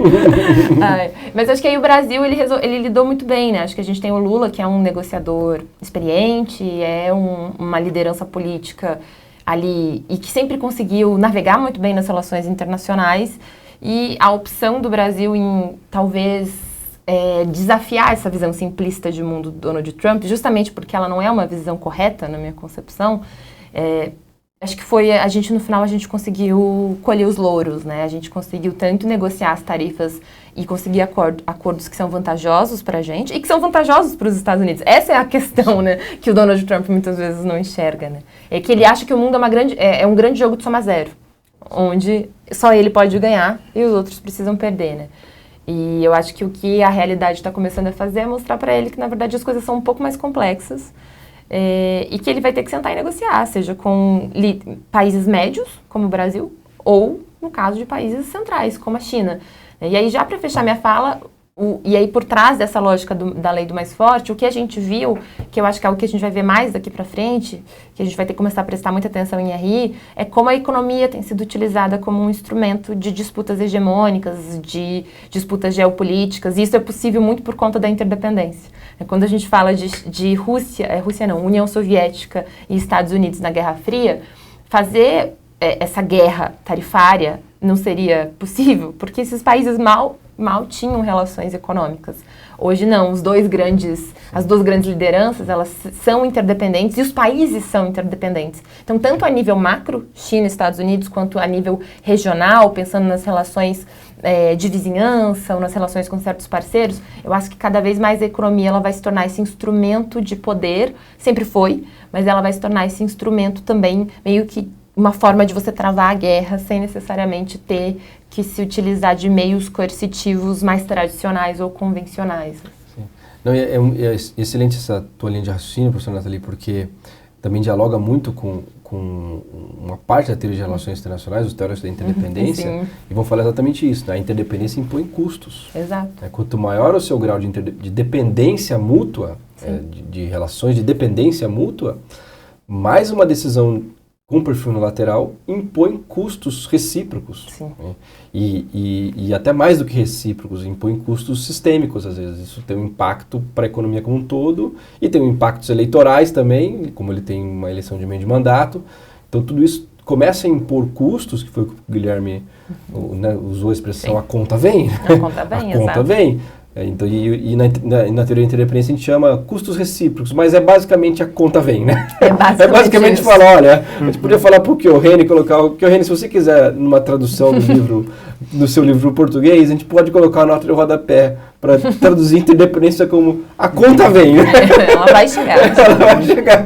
Mas acho que aí o Brasil, ele lidou muito bem, né? Acho que a gente tem o Lula, que é um negociador experiente, é uma liderança política ali, e que sempre conseguiu navegar muito bem nas relações internacionais, e a opção do Brasil em talvez desafiar essa visão simplista de mundo do Donald Trump, justamente porque ela não é uma visão correta, na minha concepção, acho que no final a gente conseguiu colher os louros, né? A gente conseguiu tanto negociar as tarifas e conseguir acordos que são vantajosos para a gente e que são vantajosos para os Estados Unidos. Essa é a questão, né? Que o Donald Trump muitas vezes não enxerga, né? É que ele acha que o mundo é um grande jogo de soma zero, onde só ele pode ganhar e os outros precisam perder, né? E eu acho que o que a realidade está começando a fazer é mostrar para ele que, na verdade, as coisas são um pouco mais complexas, e que ele vai ter que sentar e negociar, seja com países médios, como o Brasil, ou no caso de países centrais, como a China. E aí, já para fechar minha fala, E aí, por trás dessa lógica da lei do mais forte, o que a gente viu, que eu acho que é o que a gente vai ver mais daqui para frente, que a gente vai ter que começar a prestar muita atenção em RI, é como a economia tem sido utilizada como um instrumento de disputas hegemônicas, de disputas geopolíticas, e isso é possível muito por conta da interdependência. Quando a gente fala de União Soviética e Estados Unidos na Guerra Fria, fazer essa guerra tarifária não seria possível, porque esses países mal tinham relações econômicas. Hoje não, as duas grandes lideranças, elas são interdependentes e os países são interdependentes. Então, tanto a nível macro, China e Estados Unidos, quanto a nível regional, pensando nas relações de vizinhança ou nas relações com certos parceiros, eu acho que cada vez mais a economia ela vai se tornar esse instrumento de poder, sempre foi, mas ela vai se tornar esse instrumento também meio que uma forma de você travar a guerra sem necessariamente ter que se utilizar de meios coercitivos mais tradicionais ou convencionais. Sim. Não, é excelente essa tua linha de raciocínio, professora Nathalie, porque também dialoga muito com uma parte da teoria de relações internacionais, os teóricos da interdependência, Sim. e vão falar exatamente isso, né? A interdependência impõe custos. Exato. Quanto maior o seu grau de dependência mútua, de relações de dependência mútua, mais uma decisão com perfil unilateral impõe custos recíprocos. Sim. Né? E até mais do que recíprocos, impõe custos sistêmicos, às vezes. Isso tem um impacto para a economia como um todo e tem impactos eleitorais também, como ele tem uma eleição de meio de mandato. Então, tudo isso começa a impor custos, que foi o que o Guilherme usou a expressão, Sim. A conta vem. A conta vem, A conta exato. vem. Então, na teoria da interdependência a gente chama custos recíprocos, mas é basicamente a conta vem, né? É basicamente isso. Falar, olha, a gente podia falar para o Keohane, colocar o Keohane, se você quiser, numa tradução do livro, do seu livro português, a gente pode colocar a nota de rodapé para traduzir interdependência como a conta vem, né? Ela vai chegar. Ela vai chegar.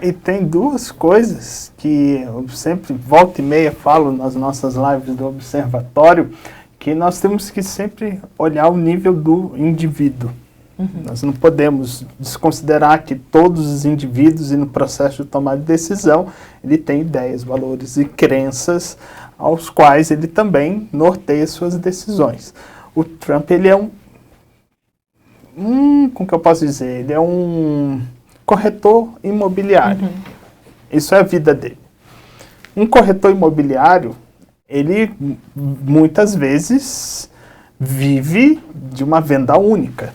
E tem duas coisas que eu sempre, volta e meia, falo nas nossas lives do Observatório, que nós temos que sempre olhar o nível do indivíduo. Nós não podemos desconsiderar que todos os indivíduos, e no processo de tomar decisão, ele tem ideias, valores e crenças aos quais ele também norteia suas decisões. O Trump, ele é como que eu posso dizer? Ele é um corretor imobiliário. Isso é a vida dele. Um corretor imobiliário, ele muitas vezes vive de uma venda única.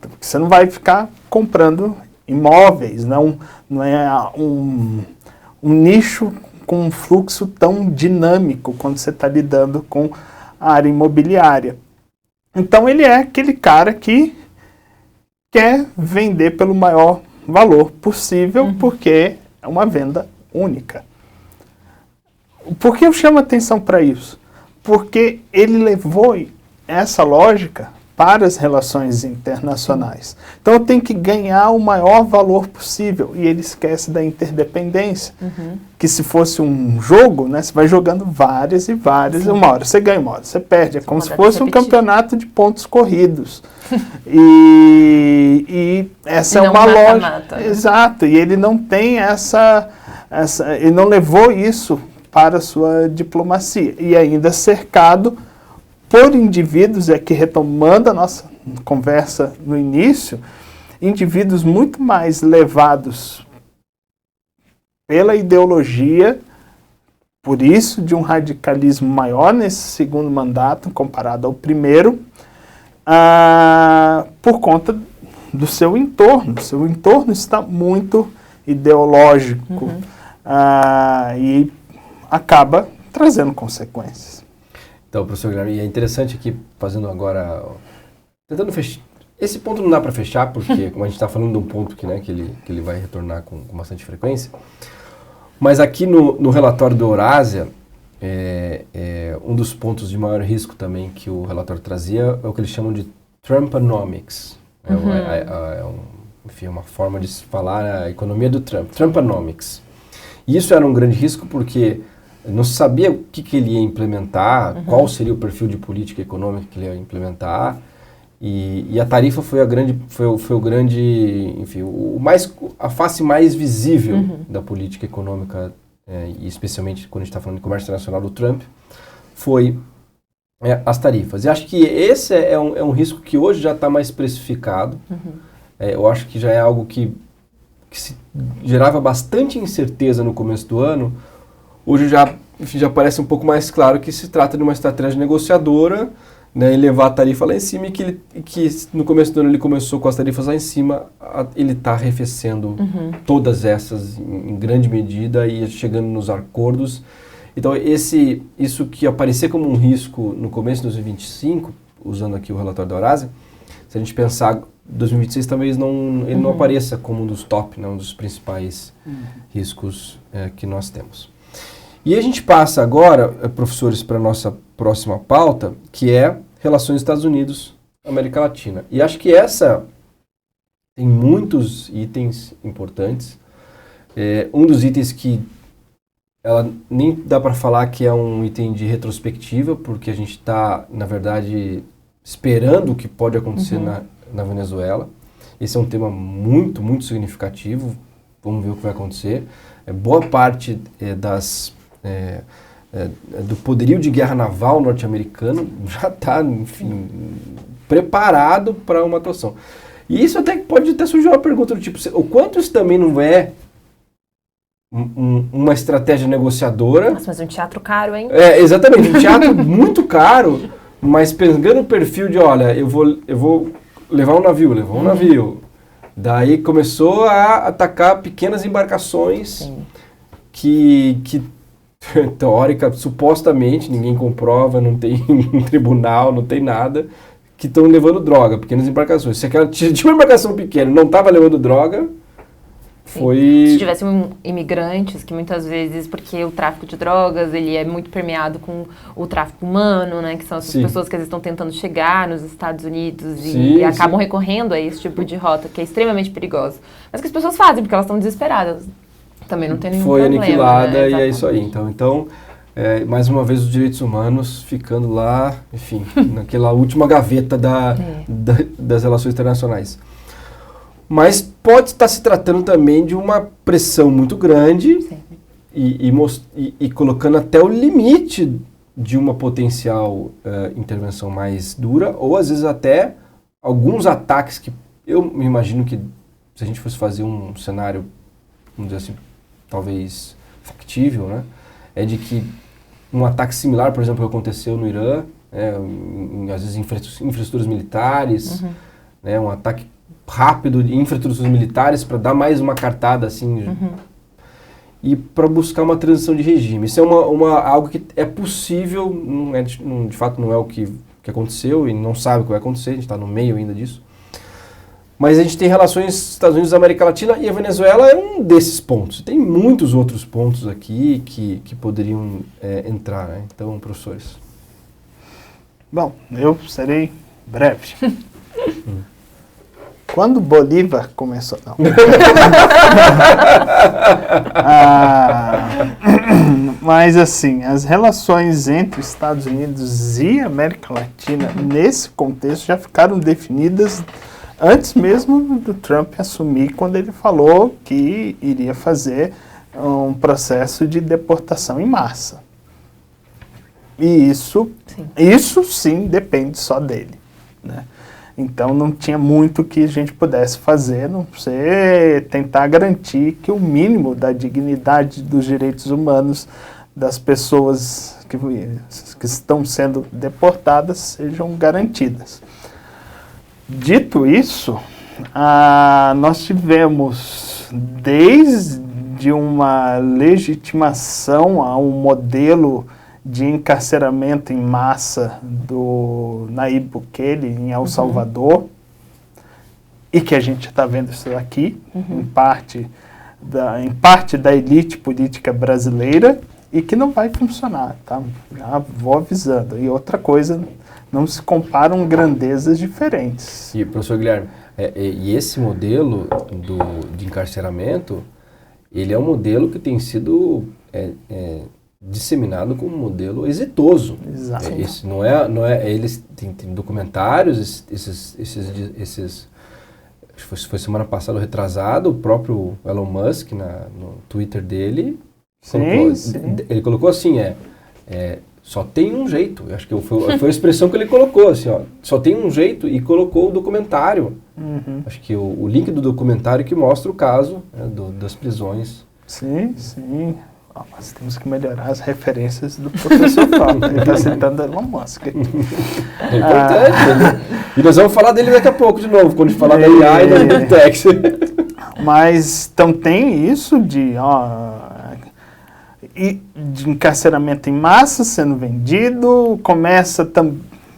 Porque você não vai ficar comprando imóveis, não é um nicho com um fluxo tão dinâmico quando você está lidando com a área imobiliária. Então ele é aquele cara que quer vender pelo maior valor possível, porque é uma venda única. Por que eu chamo atenção para isso? Porque ele levou essa lógica para as relações internacionais. Então eu tenho que ganhar o maior valor possível. E ele esquece da interdependência. Que se fosse um jogo, né, você vai jogando várias e várias, e uma hora você ganha, uma hora você perde. É como se fosse um campeonato de pontos corridos. E essa é uma lógica. Exato. E ele não tem ele não levou isso para a sua diplomacia. E ainda cercado por indivíduos, que retomando a nossa conversa no início, indivíduos muito mais levados pela ideologia, por isso de um radicalismo maior nesse segundo mandato, comparado ao primeiro, por conta do seu entorno. O seu entorno está muito ideológico e acaba trazendo consequências. Então, professor Guilherme, é interessante aqui, fazendo agora, tentando fechar. Esse ponto não dá para fechar, porque como a gente está falando de um ponto que ele vai retornar com bastante frequência, mas aqui no relatório do Eurásia, um dos pontos de maior risco também que o relatório trazia é o que eles chamam de Trumpanomics. Enfim, uma forma de se falar a economia do Trump, Trumpanomics. E isso era um grande risco porque não se sabia o que ele ia implementar, qual seria o perfil de política econômica que ele ia implementar, e a tarifa foi o grande, enfim, a face mais visível da política econômica, e especialmente quando a gente está falando de comércio internacional do Trump, foi as tarifas. E acho que esse é um risco que hoje já está mais precificado. Eu acho que já é algo que gerava bastante incerteza no começo do ano. Hoje já parece um pouco mais claro que se trata de uma estratégia negociadora, né, elevar a tarifa lá em cima, e que no começo do ano ele começou com as tarifas lá em cima, ele está arrefecendo todas essas em grande medida e chegando nos acordos. Então isso que aparecia como um risco no começo de 2025, usando aqui o relatório da Eurásia, se a gente pensar 2026 talvez ele não apareça como um dos top, né, um dos principais riscos que nós temos. E a gente passa agora, professores, para a nossa próxima pauta, que é relações Estados Unidos-América Latina. E acho que essa tem muitos itens importantes. Um dos itens que ela nem dá para falar que é um item de retrospectiva, porque a gente está, na verdade, esperando o que pode acontecer na Venezuela. Esse é um tema muito, muito significativo. Vamos ver o que vai acontecer. Boa parte do poderio de guerra naval norte-americano já está, enfim, preparado para uma atuação. E isso pode até surgir uma pergunta do tipo, o quanto isso também não é uma estratégia negociadora? Nossa, mas um teatro caro, hein? Exatamente, um teatro muito caro, mas pegando o perfil de, olha, eu vou levar um navio, levou um navio. Daí começou a atacar pequenas embarcações que teórica, supostamente, ninguém comprova, não tem tribunal, não tem nada, que estão levando droga, pequenas embarcações. Se tinha uma embarcação pequena e não estava levando droga, se tivesse imigrantes, que muitas vezes, porque o tráfico de drogas, ele é muito permeado com o tráfico humano, né, que são essas pessoas que às vezes estão tentando chegar nos Estados Unidos e acabam recorrendo a esse tipo de rota, que é extremamente perigosa. Mas que as pessoas fazem, porque elas estão desesperadas. Também não tem nenhum problema. Foi aniquilada, né? E é isso aí. Então mais uma vez, os direitos humanos ficando lá, enfim, naquela última gaveta das relações internacionais. Mas pode estar se tratando também de uma pressão muito grande e colocando até o limite de uma potencial intervenção mais dura, ou às vezes até alguns ataques que eu me imagino que, se a gente fosse fazer um cenário, vamos dizer assim, talvez factível, né, é de que um ataque similar, por exemplo, que aconteceu no Irã, às vezes infraestruturas militares, né, um ataque rápido de infraestruturas militares para dar mais uma cartada assim e para buscar uma transição de regime. Isso é algo que é possível, de fato não é o que aconteceu e não sabe o que vai acontecer, a gente está no meio ainda disso. Mas a gente tem relações Estados Unidos e América Latina e a Venezuela é um desses pontos. Tem muitos outros pontos aqui que poderiam entrar, né? Então, professores. Bom, eu serei breve. Quando Bolívar começou... Não. Mas assim, as relações entre Estados Unidos e América Latina, nesse contexto, já ficaram definidas antes mesmo do Trump assumir, quando ele falou que iria fazer um processo de deportação em massa. E isso sim depende só dele, né? Então não tinha muito que a gente pudesse fazer, a não ser tentar garantir que o mínimo da dignidade dos direitos humanos das pessoas que estão sendo deportadas sejam garantidas. Dito isso, nós tivemos desde uma legitimação a um modelo de encarceramento em massa do Nayib Bukele em El Salvador, e que a gente está vendo isso aqui, em parte da elite política brasileira, e que não vai funcionar, tá? Já vou avisando. E outra coisa, não se comparam grandezas diferentes. E, professor Guilherme, e esse modelo de encarceramento, ele é um modelo que tem sido disseminado como um modelo exitoso. Exato. Eles têm documentários, esses acho que foi semana passada, retrasado, o próprio Elon Musk no Twitter dele, ele colocou assim, só tem um jeito. Eu acho que foi a expressão que ele colocou, assim, ó, só tem um jeito, e colocou o documentário. Acho que o link do documentário que mostra o caso, né, das prisões. Sim, sim. Nós temos que melhorar as referências do professor Frota. Ele está citando Elon Musk aqui. É importante, né? E nós vamos falar dele daqui a pouco de novo, quando a gente falar da IA e da Big Tech. Mas, então, tem isso de encarceramento em massa sendo vendido, começa,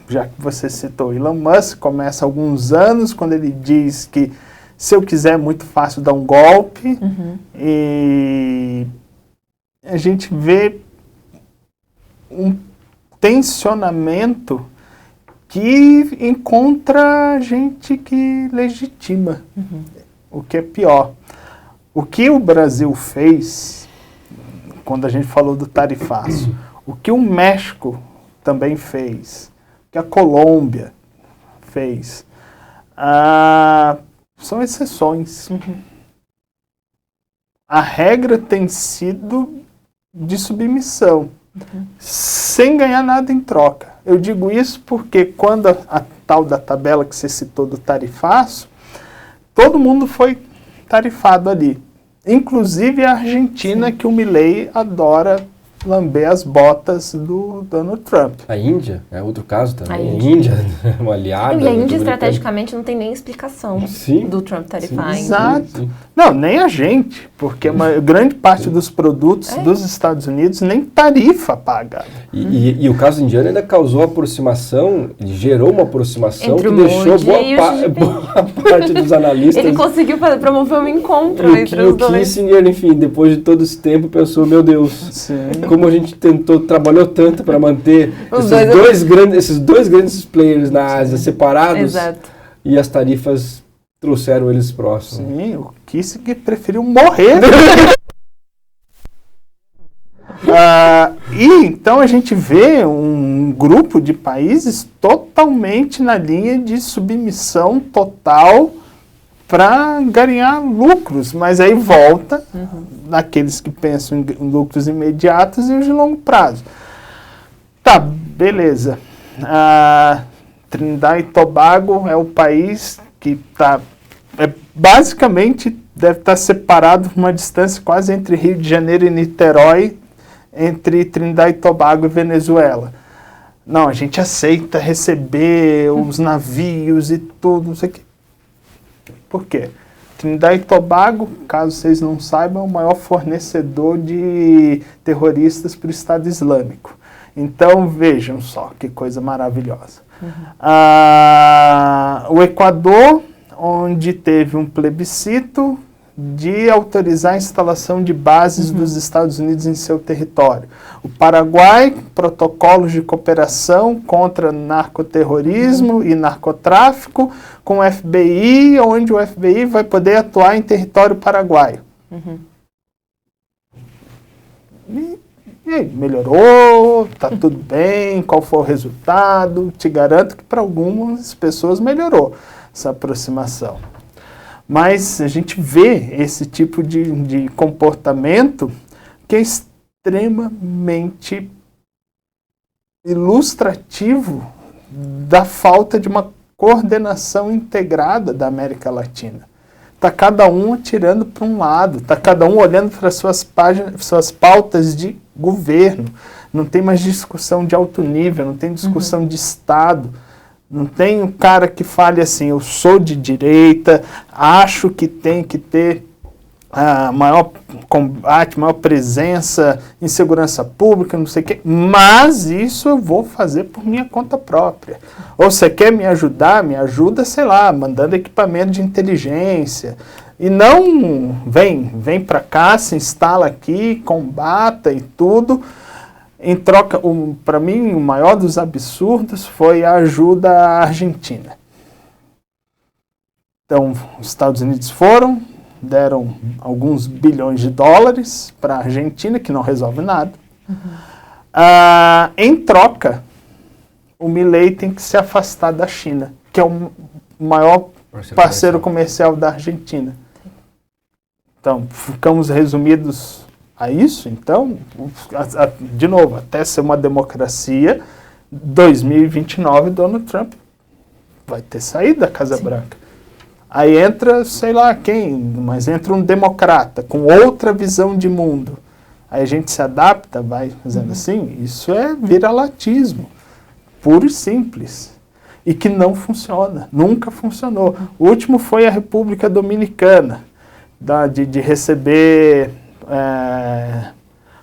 já que você citou Elon Musk, começa há alguns anos, quando ele diz que se eu quiser é muito fácil dar um golpe, e a gente vê um tensionamento que encontra gente que legitima, o que é pior. O que o Brasil fez, quando a gente falou do tarifaço, o que o México também fez, o que a Colômbia fez, são exceções. A regra tem sido de submissão, sem ganhar nada em troca. Eu digo isso porque quando a tal da tabela que você citou do tarifaço, todo mundo foi tarifado ali. Inclusive a Argentina, que o Milei adora lamber as botas do Donald Trump. A Índia é outro caso também. A Índia é uma aliada. E a Índia, estrategicamente, não tem nem explicação do Trump tarifar. Exato. Não, nem a gente, porque uma grande parte dos produtos dos Estados Unidos nem tarifa paga. E o caso indiano ainda causou aproximação, gerou uma aproximação entre que deixou boa parte dos analistas... Ele conseguiu promover um encontro entre os dois. O Kissinger, enfim, depois de todo esse tempo, pensou, meu Deus... Sim. Como a gente trabalhou tanto para manter esses dois grandes players na Ásia separados. Exato. E as tarifas trouxeram eles próximos. Sim, o Kissinger preferiu morrer. E então a gente vê um grupo de países totalmente na linha de submissão total para ganhar lucros, mas aí volta naqueles que pensam em lucros imediatos e os de longo prazo. Tá, beleza. Trindade e Tobago é o país que basicamente deve estar separado uma distância quase entre Rio de Janeiro e Niterói, entre Trindade e Tobago e Venezuela. Não, a gente aceita receber os navios e tudo, não sei o que. Por quê? Trindade e Tobago, caso vocês não saibam, é o maior fornecedor de terroristas para o Estado Islâmico. Então, vejam só que coisa maravilhosa. O Equador, onde teve um plebiscito de autorizar a instalação de bases dos Estados Unidos em seu território. O Paraguai, protocolos de cooperação contra narcoterrorismo e narcotráfico, com o FBI, onde o FBI vai poder atuar em território paraguaio. E aí, melhorou, tá tudo bem, qual foi o resultado? Te garanto que para algumas pessoas melhorou essa aproximação. Mas a gente vê esse tipo de comportamento que é extremamente ilustrativo da falta de uma coordenação integrada da América Latina. Está cada um atirando para um lado, está cada um olhando para suas pautas de governo. Não tem mais discussão de alto nível, não tem discussão de Estado. Não tem um cara que fale assim, eu sou de direita, acho que tem que ter maior combate, maior presença em segurança pública, não sei o quê, mas isso eu vou fazer por minha conta própria. Ou você quer me ajudar? Me ajuda, sei lá, mandando equipamento de inteligência. E não vem para cá, se instala aqui, combata e tudo. Em troca, para mim, o maior dos absurdos foi a ajuda à Argentina. Então, os Estados Unidos deram alguns bilhões de dólares para a Argentina, que não resolve nada. Em troca, o Milei tem que se afastar da China, que é o maior parceiro comercial da Argentina. Então, ficamos resumidos a isso, então, de novo, até ser uma democracia, 2029 Donald Trump vai ter saído da Casa Branca. Aí entra, sei lá quem, mas entra um democrata com outra visão de mundo. Aí a gente se adapta, vai fazendo assim. Isso é viralatismo, puro e simples. E que não funciona, nunca funcionou. O último foi a República Dominicana, de receber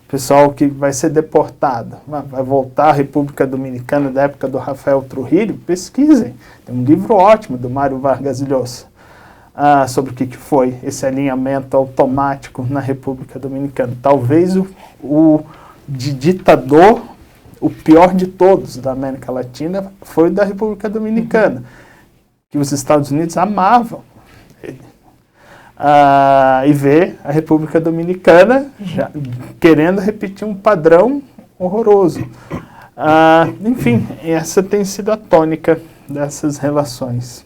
pessoal que vai ser deportado. Vai voltar à República Dominicana da época do Rafael Trujillo, pesquisem. Tem um livro ótimo do Mário Vargas Llosa sobre o que foi esse alinhamento automático na República Dominicana. Talvez o ditador, o pior de todos da América Latina, foi o da República Dominicana, que os Estados Unidos amavam ele. E ver a República Dominicana já querendo repetir um padrão horroroso. Enfim, essa tem sido a tônica dessas relações.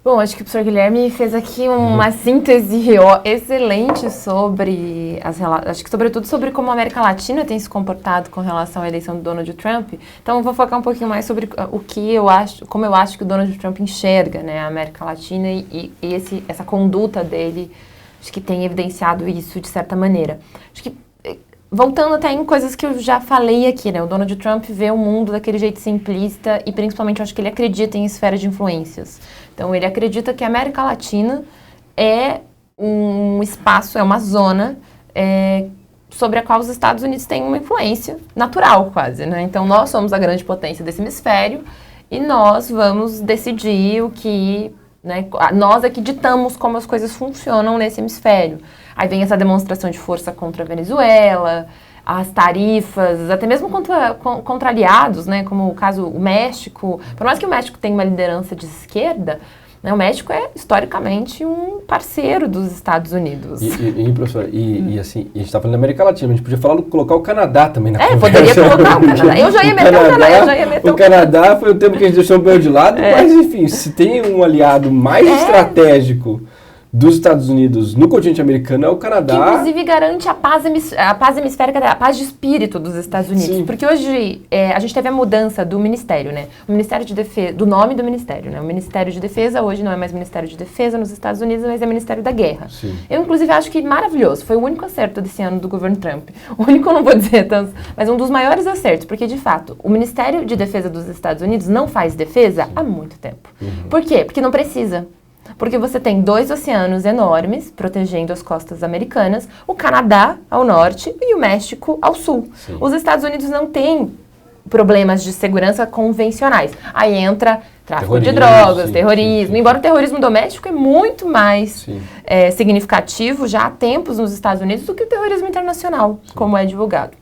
Bom, acho que o professor Guilherme fez aqui uma síntese excelente sobre acho que sobretudo sobre como a América Latina tem se comportado com relação à eleição do Donald Trump. Então eu vou focar um pouquinho mais sobre o que eu acho, como eu acho que o Donald Trump enxerga, né, a América Latina e essa conduta dele, acho que tem evidenciado isso de certa maneira. Acho que voltando até em coisas que eu já falei aqui, né, o Donald Trump vê o mundo daquele jeito simplista e principalmente eu acho que ele acredita em esfera de influências. Então, ele acredita que a América Latina é um espaço, é uma zona sobre a qual os Estados Unidos têm uma influência natural, quase, né? Então, nós somos a grande potência desse hemisfério e nós vamos decidir o que... né, nós é que ditamos como as coisas funcionam nesse hemisfério. Aí vem essa demonstração de força contra a Venezuela, as tarifas, até mesmo contra aliados, né, como o caso o México. Por mais que o México tenha uma liderança de esquerda, né, o México é historicamente um parceiro dos Estados Unidos. Professor, assim, a gente está falando da América Latina, a gente podia colocar o Canadá também na conversa. Poderia colocar o Canadá. Eu já ia meter o Canadá. O Canadá foi o tempo que a gente deixou o de lado, mas enfim, se tem um aliado mais estratégico dos Estados Unidos no continente americano é o Canadá. Que inclusive garante a paz hemisférica, a paz de espírito dos Estados Unidos. Sim. Porque hoje a gente teve a mudança do Ministério, né? O Ministério de Defesa, do nome do Ministério, né? O Ministério de Defesa hoje não é mais Ministério de Defesa nos Estados Unidos, mas é Ministério da Guerra. Sim. Eu, inclusive, acho que maravilhoso. Foi o único acerto desse ano do governo Trump. O único, eu não vou dizer tanto, mas um dos maiores acertos. Porque, de fato, o Ministério de Defesa dos Estados Unidos não faz defesa há muito tempo. Por quê? Porque não precisa. Porque você tem 2 oceanos enormes protegendo as costas americanas, o Canadá ao norte e o México ao sul. Sim. Os Estados Unidos não têm problemas de segurança convencionais. Aí entra tráfico de drogas, terrorismo. Embora o terrorismo doméstico é muito mais significativo já há tempos nos Estados Unidos do que o terrorismo internacional, como é divulgado.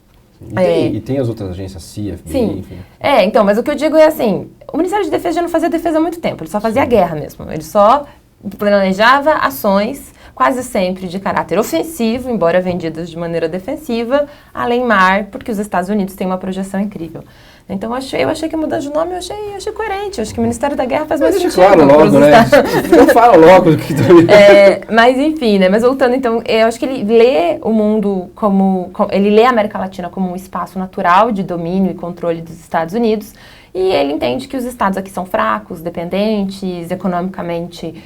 E tem as outras agências, CIA, FBI, sim. Enfim. Então, mas o que eu digo é assim, o Ministério de Defesa já não fazia defesa há muito tempo, ele só fazia guerra mesmo, ele só planejava ações quase sempre de caráter ofensivo, embora vendidas de maneira defensiva, além mar, porque os Estados Unidos têm uma projeção incrível. Então eu achei que a mudança de nome eu achei coerente. Eu acho que o Ministério da Guerra faz mais sentido. Claro, logo, né? Não fala logo do que mas enfim, né? Mas voltando, então, eu acho que ele lê o mundo ele lê a América Latina como um espaço natural de domínio e controle dos Estados Unidos, e ele entende que os estados aqui são fracos, dependentes, economicamente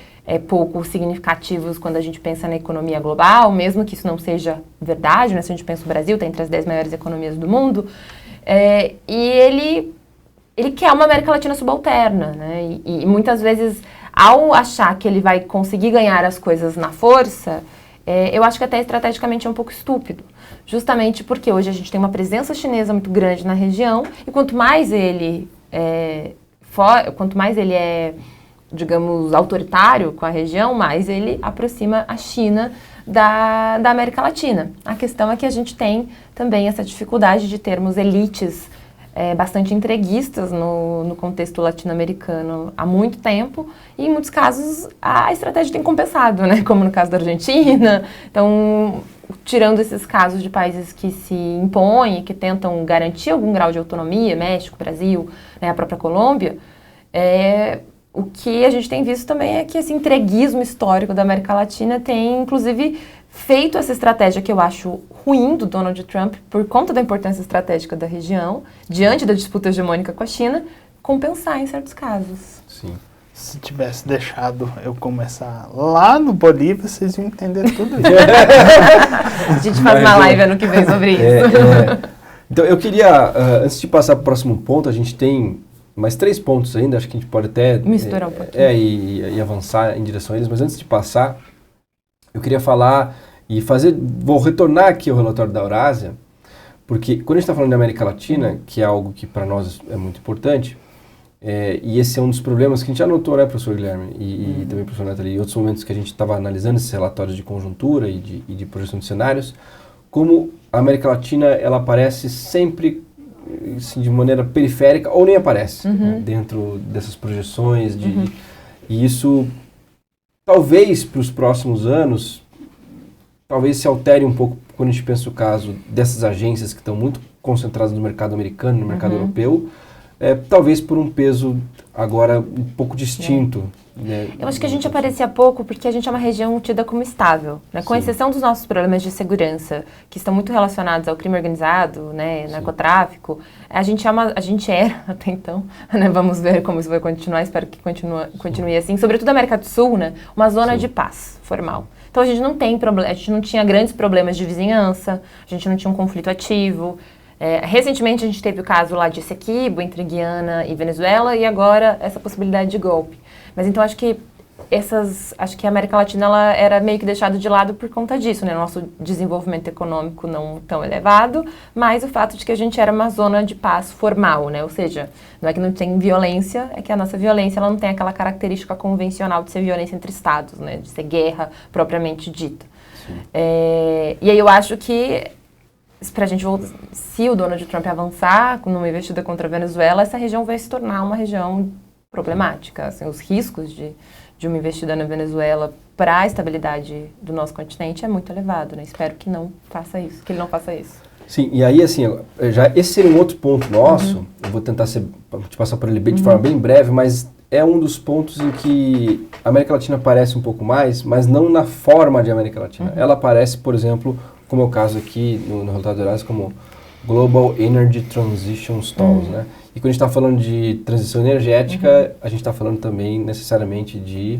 pouco significativos quando a gente pensa na economia global, mesmo que isso não seja verdade, né? Se a gente pensa no Brasil, está entre as 10 maiores economias do mundo. E ele quer uma América Latina subalterna, né? E muitas vezes, ao achar que ele vai conseguir ganhar as coisas na força, eu acho que até estrategicamente é um pouco estúpido. Justamente porque hoje a gente tem uma presença chinesa muito grande na região, e quanto mais ele é, digamos, autoritário com a região, mais ele aproxima a China da América Latina. A questão é que a gente tem também essa dificuldade de termos elites bastante entreguistas no contexto latino-americano há muito tempo, e em muitos casos a estratégia tem compensado, né? Como no caso da Argentina. Então, tirando esses casos de países que se impõem, que tentam garantir algum grau de autonomia, México, Brasil, né, a própria Colômbia, o que a gente tem visto também é que esse entreguismo histórico da América Latina tem, inclusive, feito essa estratégia que eu acho ruim do Donald Trump, por conta da importância estratégica da região, diante da disputa hegemônica com a China, compensar em certos casos. Sim. Se tivesse deixado eu começar lá no Bolívia, vocês iam entender tudo isso. A gente faz uma live ano que vem sobre isso. Então, eu queria, antes de passar para o próximo ponto, a gente tem mais 3 pontos ainda, acho que a gente pode até... Misturar um pouquinho. E avançar em direção a eles, mas antes de passar, eu queria falar e vou retornar aqui ao relatório da Eurásia, porque quando a gente está falando de América Latina, que é algo que para nós é muito importante, e esse é um dos problemas que a gente já notou, né, professor Guilherme, e também professor Nathalie, em outros momentos que a gente estava analisando esses relatórios de conjuntura e de projeção de cenários, como a América Latina, ela aparece sempre assim, de maneira periférica, ou nem aparece dentro dessas projeções, e isso, talvez, para os próximos anos, talvez se altere um pouco quando a gente pensa o caso dessas agências que estão muito concentradas no mercado americano, no mercado europeu, talvez por um peso agora um pouco distinto. Né? Eu acho que a gente aparecia pouco porque a gente é uma região tida como estável, né? Com exceção dos nossos problemas de segurança, que estão muito relacionados ao crime organizado, né? Narcotráfico. A gente era, até então, né? Vamos ver como isso vai continuar, espero que continue assim. Sobretudo a América do Sul, né? Uma zona de paz formal. Então a gente não tem problema, a gente não tinha grandes problemas de vizinhança, a gente não tinha um conflito ativo. Recentemente a gente teve o caso lá de Essequibo, entre Guiana e Venezuela, e agora essa possibilidade de golpe. Mas então acho que a América Latina ela era meio que deixada de lado por conta disso, né? Nosso desenvolvimento econômico não tão elevado, mas o fato de que a gente era uma zona de paz formal, né? Ou seja, não é que não tem violência, é que a nossa violência ela não tem aquela característica convencional de ser violência entre estados, né? De ser guerra propriamente dita. E aí eu acho que pra gente voltar, se o Donald Trump avançar numa investida contra a Venezuela, essa região vai se tornar uma região problemática. Assim, os riscos de uma investida na Venezuela para a estabilidade do nosso continente é muito elevado, né? Espero que não faça isso, que ele não faça isso. Sim, e aí assim, esse seria um outro ponto nosso, eu vou tentar te passar por ele de forma bem breve, mas é um dos pontos em que a América Latina aparece um pouco mais, mas não na forma de América Latina. Ela aparece, por exemplo, como é o caso aqui no relatório da Eurásia, como Global Energy Transition Stalls, né? E quando a gente está falando de transição energética, a gente está falando também necessariamente de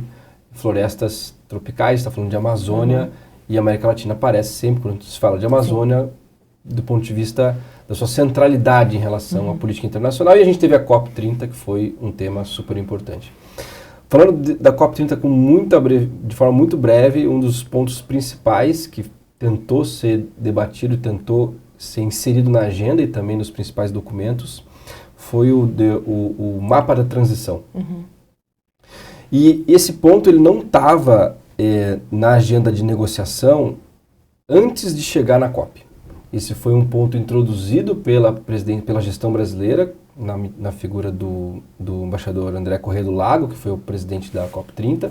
florestas tropicais, está falando de Amazônia, e a América Latina aparece sempre, quando se fala de Amazônia, do ponto de vista da sua centralidade em relação à política internacional, e a gente teve a COP30, que foi um tema super importante. Falando da COP30 de forma muito breve, um dos pontos principais que tentou ser debatido, tentou ser inserido na agenda e também nos principais documentos, foi o mapa da transição. E esse ponto ele não estava na agenda de negociação antes de chegar na COP. Esse foi um ponto introduzido pela gestão brasileira, na figura do embaixador André Corrêa do Lago, que foi o presidente da COP30,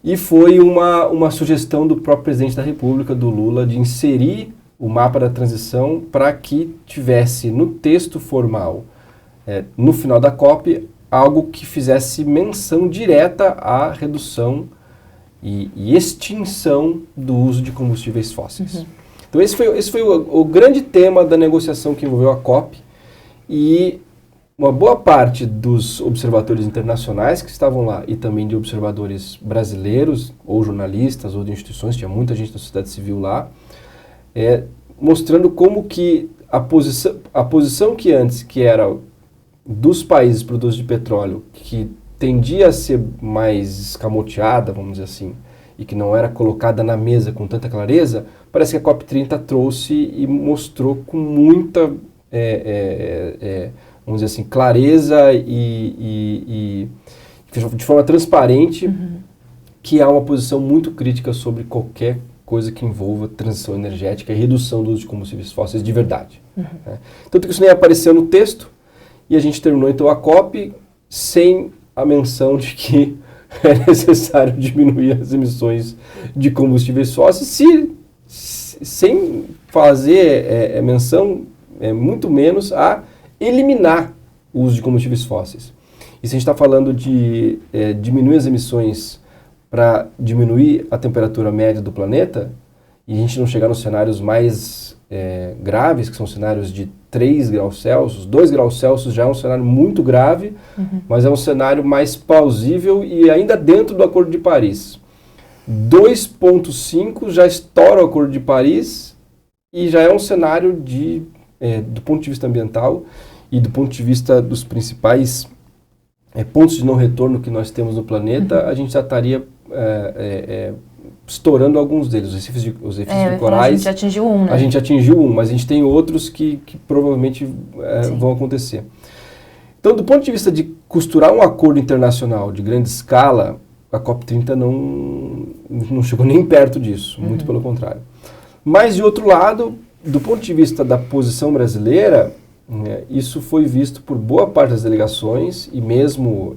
e foi uma sugestão do próprio presidente da República, do Lula, de inserir o mapa da transição para que tivesse no texto formal, no final da COP, algo que fizesse menção direta à redução e extinção do uso de combustíveis fósseis. Então esse foi o grande tema da negociação que envolveu a COP, e uma boa parte dos observadores internacionais que estavam lá e também de observadores brasileiros, ou jornalistas, ou de instituições, tinha muita gente da sociedade civil lá, mostrando como que a posição que antes, que era dos países produtores de petróleo, que tendia a ser mais escamoteada, vamos dizer assim, e que não era colocada na mesa com tanta clareza, parece que a COP30 trouxe e mostrou com muita, vamos dizer assim, clareza e de forma transparente que há uma posição muito crítica sobre qualquer coisa que envolva transição energética e redução do uso de combustíveis fósseis de verdade. Tanto que isso nem apareceu no texto, e a gente terminou então a COP sem a menção de que é necessário diminuir as emissões de combustíveis fósseis, sem fazer menção, muito menos, a eliminar o uso de combustíveis fósseis. E se a gente está falando de diminuir as emissões para diminuir a temperatura média do planeta, e a gente não chegar nos cenários mais graves, que são cenários de 3 graus Celsius, 2 graus Celsius já é um cenário muito grave, mas é um cenário mais plausível e ainda dentro do Acordo de Paris. 2,5 já estoura o Acordo de Paris e já é um cenário do ponto de vista ambiental e do ponto de vista dos principais pontos de não retorno que nós temos no planeta, a gente já estaria estourando alguns deles. Os recifes de corais... A gente atingiu um, né? A gente atingiu um, mas a gente tem outros que provavelmente vão acontecer. Então, do ponto de vista de costurar um acordo internacional de grande escala, a COP30 não chegou nem perto disso, muito pelo contrário. Mas, de outro lado, do ponto de vista da posição brasileira, isso foi visto por boa parte das delegações e mesmo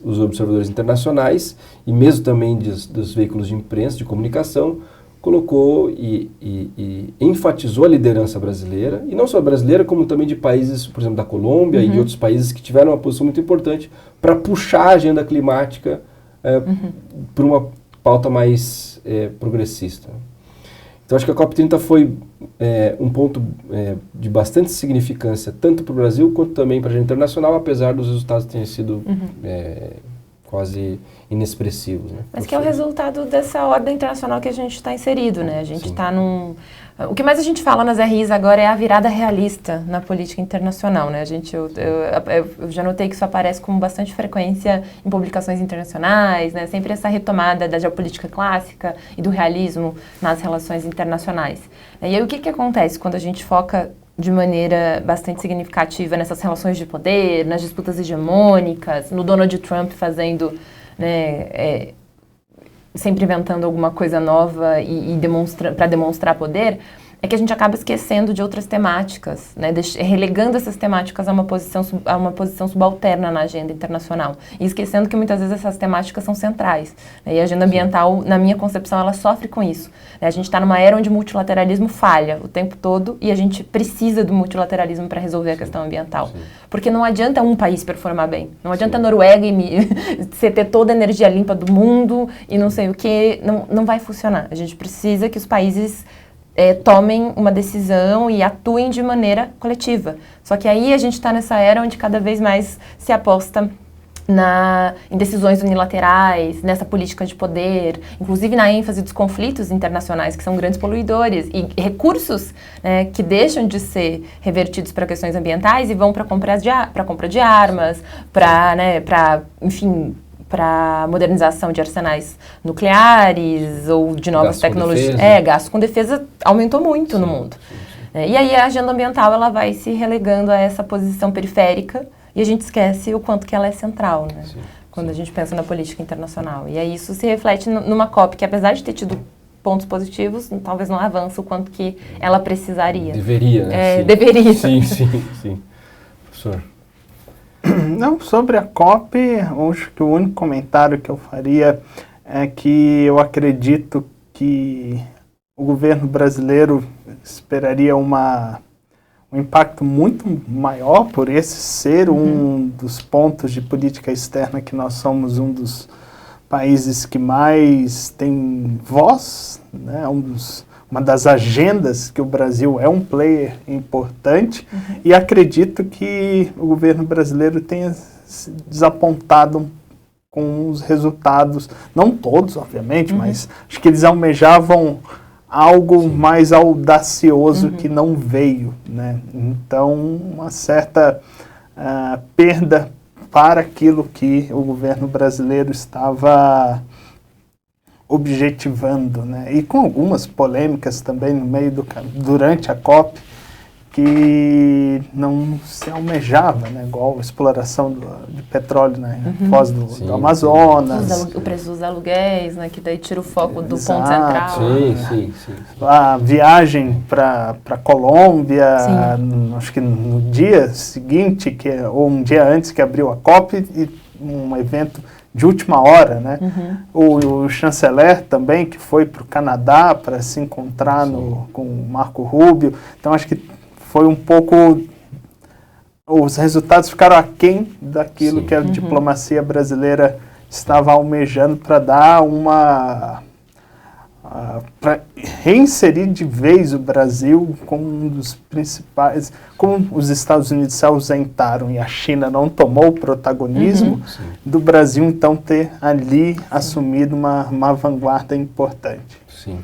dos observadores internacionais e mesmo também dos veículos de imprensa, de comunicação, colocou e enfatizou a liderança brasileira, e não só brasileira, como também de países, por exemplo, da Colômbia e de outros países que tiveram uma posição muito importante para puxar a agenda climática para uma pauta mais progressista. Então, acho que a COP30 foi um ponto de bastante significância, tanto para o Brasil quanto também para a agenda internacional, apesar dos resultados terem sido quase inexpressivos. Né? Mas que é o resultado dessa ordem internacional que a gente está inserido, né? A gente está num... O que mais a gente fala nas RIs agora é a virada realista na política internacional, né? Eu já notei que isso aparece com bastante frequência em publicações internacionais, né? Sempre essa retomada da geopolítica clássica e do realismo nas relações internacionais. E aí o que acontece quando a gente foca de maneira bastante significativa nessas relações de poder, nas disputas hegemônicas, no Donald Trump fazendo, né, sempre inventando alguma coisa nova e para demonstrar poder, é que a gente acaba esquecendo de outras temáticas, né, relegando essas temáticas a uma posição subalterna na agenda internacional e esquecendo que muitas vezes essas temáticas são centrais, né, e a agenda ambiental, na minha concepção, ela sofre com isso, né, a gente está numa era onde o multilateralismo falha o tempo todo e a gente precisa do multilateralismo para resolver a questão ambiental, porque não adianta um país performar bem, não adianta a Noruega você ter toda a energia limpa do mundo e não sei o que, não vai funcionar, a gente precisa que os países tomem uma decisão e atuem de maneira coletiva. Só que aí a gente está nessa era onde cada vez mais se aposta em decisões unilaterais, nessa política de poder, inclusive na ênfase dos conflitos internacionais, que são grandes poluidores, e recursos, né, que deixam de ser revertidos para questões ambientais e vão para compra de armas, para modernização de arsenais nucleares ou de novas tecnologias. Gasto com defesa aumentou muito no mundo. E aí a agenda ambiental ela vai se relegando a essa posição periférica e a gente esquece o quanto que ela é central, né? Quando a gente pensa na política internacional. E aí isso se reflete numa COP que, apesar de ter tido pontos positivos, talvez não avança o quanto que ela precisaria. Deveria, né? Deveria. Sim. Professor. Não, sobre a COP, acho que o único comentário que eu faria é que eu acredito que o governo brasileiro esperaria um impacto muito maior por esse ser um dos pontos de política externa que nós somos um dos países que mais tem voz, né? Uma das agendas que o Brasil é um player importante e acredito que o governo brasileiro tenha se desapontado com os resultados, não todos, obviamente, mas acho que eles almejavam algo mais audacioso que não veio, né? Então, uma certa perda para aquilo que o governo brasileiro estava objetivando, né? E com algumas polêmicas também no meio durante a COP que não se almejava, né? Igual a exploração de petróleo na foz do Amazonas. O preço dos aluguéis, né? Que daí tira o foco do ponto central. Sim. A viagem para a Colômbia, acho que no dia seguinte, ou um dia antes que abriu a COP, e um evento de última hora, né? O chanceler também, que foi para o Canadá para se encontrar com o Marco Rubio. Então, acho que foi um pouco... Os resultados ficaram aquém daquilo que a diplomacia brasileira estava almejando para dar para reinserir de vez o Brasil como um dos principais, como os Estados Unidos se ausentaram e a China não tomou o protagonismo, do Brasil então ter ali assumido uma vanguarda importante. Sim.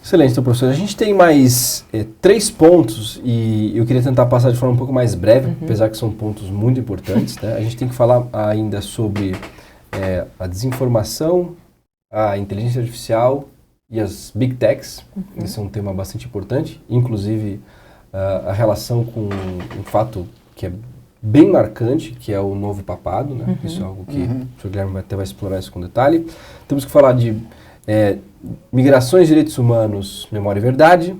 Excelente, então, professor. A gente tem mais 3 pontos e eu queria tentar passar de forma um pouco mais breve, apesar que são pontos muito importantes, né? A gente tem que falar ainda sobre a desinformação, a inteligência artificial e as big techs. Esse é um tema bastante importante, inclusive a relação com um fato que é bem marcante, que é o novo papado, né? Isso é algo que o Sr. Guilherme até vai explorar isso com detalhe. Temos que falar de migrações, direitos humanos, memória e verdade,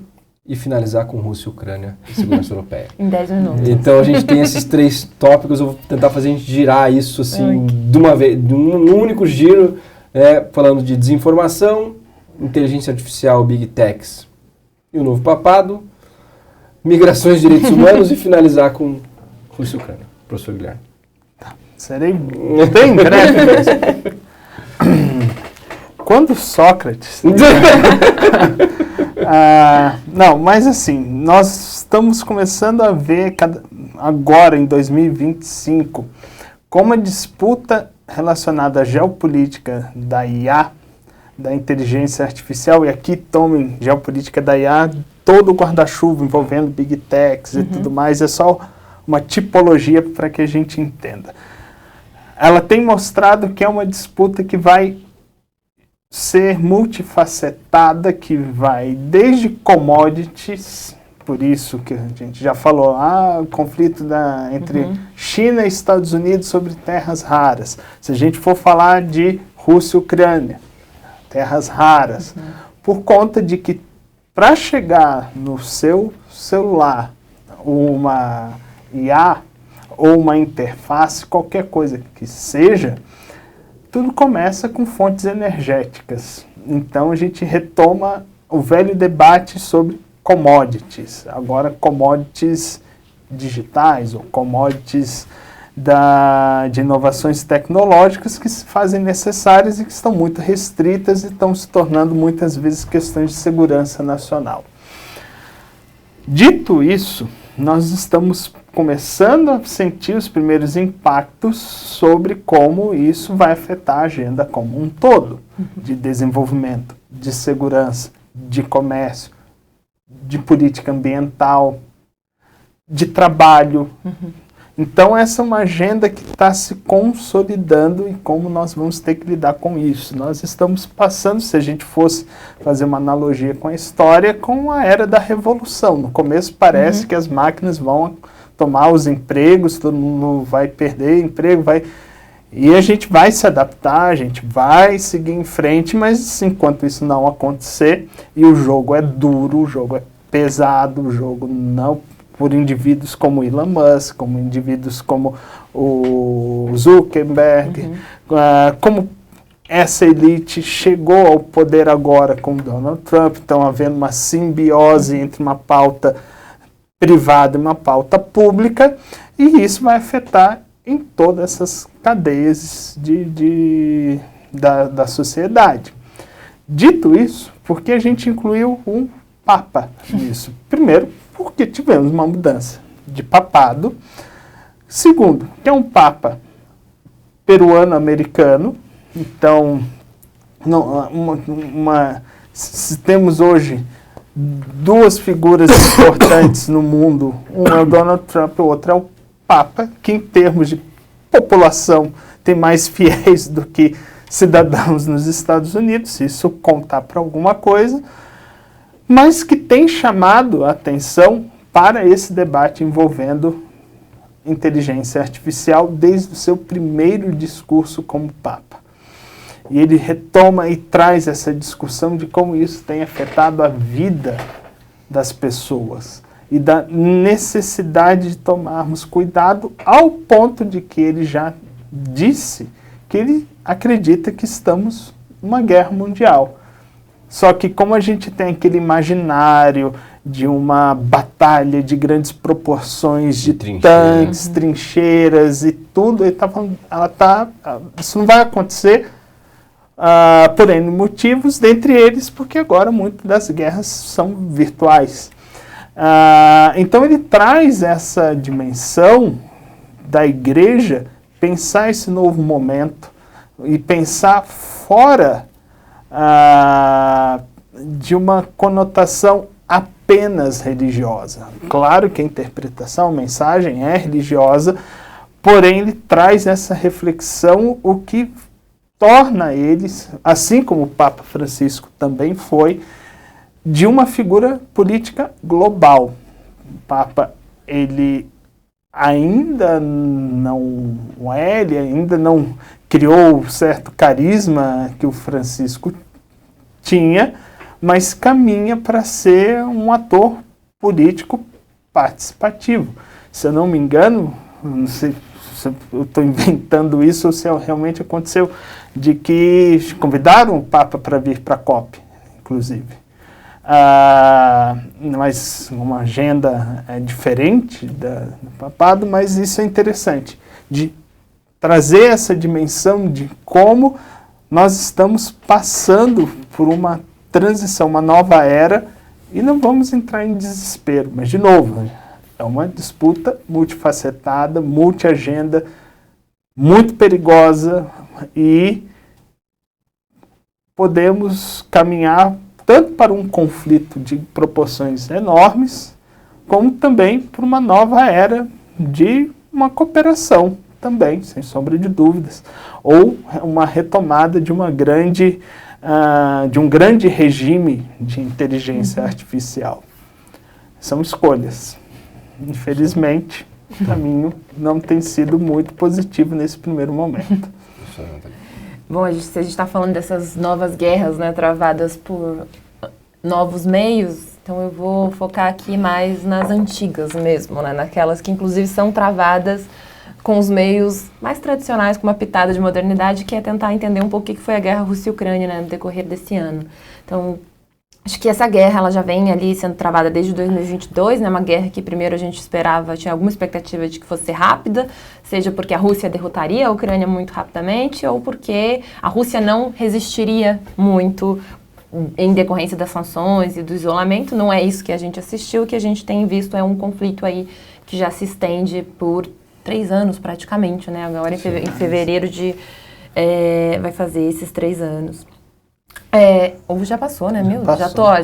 e finalizar com Rússia, Ucrânia e segurança europeia. Em 10 minutos. Então a gente tem esses 3 tópicos, eu vou tentar fazer a gente girar isso assim de uma vez, num único giro, falando de desinformação, inteligência artificial, big techs e o novo papado, migrações, direitos humanos e finalizar com Rússia e Ucrânia. Professor Guilherme. Serei bem breve mesmo. Quando Sócrates... não, mas assim, nós estamos começando a ver agora em 2025 como a disputa relacionada à geopolítica da IA, da inteligência artificial, e aqui tomem geopolítica da IA, todo o guarda-chuva envolvendo big techs e tudo mais, é só uma tipologia para que a gente entenda. Ela tem mostrado que é uma disputa que vai ser multifacetada, que vai desde commodities, por isso que a gente já falou, o conflito entre China e Estados Unidos sobre terras raras. Se a gente for falar de Rússia e Ucrânia, terras raras, por conta de que para chegar no seu celular uma IA ou uma interface, qualquer coisa que seja, tudo começa com fontes energéticas. Então a gente retoma o velho debate sobre commodities. Agora commodities digitais ou commodities de inovações tecnológicas que se fazem necessárias e que estão muito restritas e estão se tornando muitas vezes questões de segurança nacional. Dito isso, nós estamos começando a sentir os primeiros impactos sobre como isso vai afetar a agenda como um todo, de desenvolvimento, de segurança, de comércio, de política ambiental, de trabalho. Então essa é uma agenda que está se consolidando e como nós vamos ter que lidar com isso. Nós estamos passando, se a gente fosse fazer uma analogia com a história, com a era da revolução. No começo parece que as máquinas vão tomar os empregos, todo mundo vai perder emprego, e a gente vai se adaptar, a gente vai seguir em frente, mas enquanto isso não acontecer, e o jogo é duro, o jogo é pesado, o jogo não por indivíduos como Elon Musk, como indivíduos como o Zuckerberg, como essa elite chegou ao poder agora com Donald Trump, estão havendo uma simbiose entre uma pauta privada e uma pauta pública, e isso vai afetar em todas essas cadeias da sociedade. Dito isso, por que a gente incluiu um Papa nisso? Primeiro, porque tivemos uma mudança de papado. Segundo, que é um Papa peruano-americano. Então, se temos hoje 2 figuras importantes no mundo, um é o Donald Trump, o outro é o Papa, que em termos de população tem mais fiéis do que cidadãos nos Estados Unidos, se isso contar para alguma coisa, mas que tem chamado a atenção para esse debate envolvendo inteligência artificial desde o seu primeiro discurso como Papa. E ele retoma e traz essa discussão de como isso tem afetado a vida das pessoas e da necessidade de tomarmos cuidado, ao ponto de que ele já disse que ele acredita que estamos numa guerra mundial. Só que como a gente tem aquele imaginário de uma batalha de grandes proporções, de tanques, trincheiras e tudo, ele tá falando, isso não vai acontecer. por N motivos, dentre eles porque agora muitas das guerras são virtuais. Então ele traz essa dimensão da igreja, pensar esse novo momento e pensar fora de uma conotação apenas religiosa. Claro que a interpretação, a mensagem é religiosa, porém ele traz essa reflexão, o que torna eles, assim como o Papa Francisco também foi, de uma figura política global. O Papa, ele ainda não criou o certo carisma que o Francisco tinha, mas caminha para ser um ator político participativo. Se eu não me engano, não sei se eu estou inventando isso ou se realmente aconteceu, de que convidaram o Papa para vir para a COP, inclusive. Mas uma agenda diferente do papado, mas isso é interessante, de trazer essa dimensão de como nós estamos passando por uma transição, uma nova era, e não vamos entrar em desespero, mas de novo, é uma disputa multifacetada, multiagenda, muito perigosa, e podemos caminhar tanto para um conflito de proporções enormes, como também para uma nova era de uma cooperação também, sem sombra de dúvidas, ou uma retomada de de um grande regime de inteligência artificial. São escolhas. Infelizmente, o caminho não tem sido muito positivo nesse primeiro momento. Bom, se a gente está falando dessas novas guerras, né, travadas por novos meios, então eu vou focar aqui mais nas antigas mesmo, né, naquelas que inclusive são travadas com os meios mais tradicionais, com uma pitada de modernidade, que é tentar entender um pouco o que foi a guerra Rússia e Ucrânia, né, no decorrer desse ano. Então, acho que essa guerra ela já vem ali sendo travada desde 2022, né, uma guerra que primeiro a gente esperava, tinha alguma expectativa de que fosse rápida, seja porque a Rússia derrotaria a Ucrânia muito rapidamente, ou porque a Rússia não resistiria muito em decorrência das sanções e do isolamento. Não é isso que a gente assistiu. O que a gente tem visto é um conflito aí que já se estende por 3 anos praticamente, né? Agora em fevereiro vai fazer esses 3 anos. Ou já passou, né?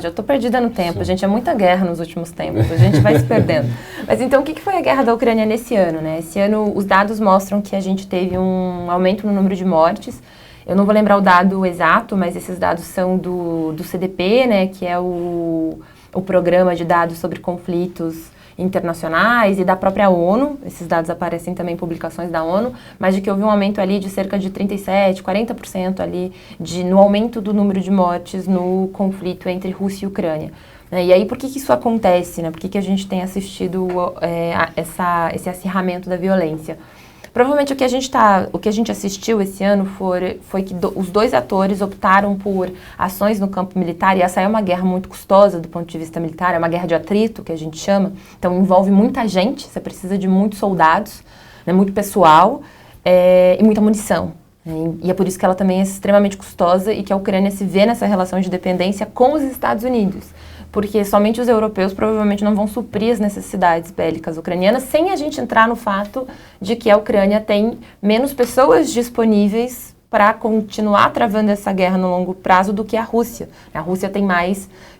Já tô perdida no tempo. Sim. Gente, é muita guerra nos últimos tempos. A gente vai se perdendo. Mas então, o que foi a guerra da Ucrânia nesse ano, né? Esse ano, os dados mostram que a gente teve um aumento no número de mortes. Eu não vou lembrar o dado exato, mas esses dados são do CDP, né? Que é o programa de dados sobre conflitos internacionais, e da própria ONU. Esses dados aparecem também em publicações da ONU, mas de que houve um aumento ali de cerca de 37%, 40% ali no aumento do número de mortes no conflito entre Rússia e Ucrânia. E aí, por que isso acontece, né? Por que a gente tem assistido esse acirramento da violência? Provavelmente o que a gente assistiu esse ano foi que os 2 atores optaram por ações no campo militar, e essa é uma guerra muito custosa do ponto de vista militar, é uma guerra de atrito, que a gente chama, então envolve muita gente, você precisa de muitos soldados, né, muito pessoal e muita munição. E é por isso que ela também é extremamente custosa e que a Ucrânia se vê nessa relação de dependência com os Estados Unidos. Porque somente os europeus provavelmente não vão suprir as necessidades bélicas ucranianas, sem a gente entrar no fato de que a Ucrânia tem menos pessoas disponíveis para continuar travando essa guerra no longo prazo do que a Rússia. A Rússia tem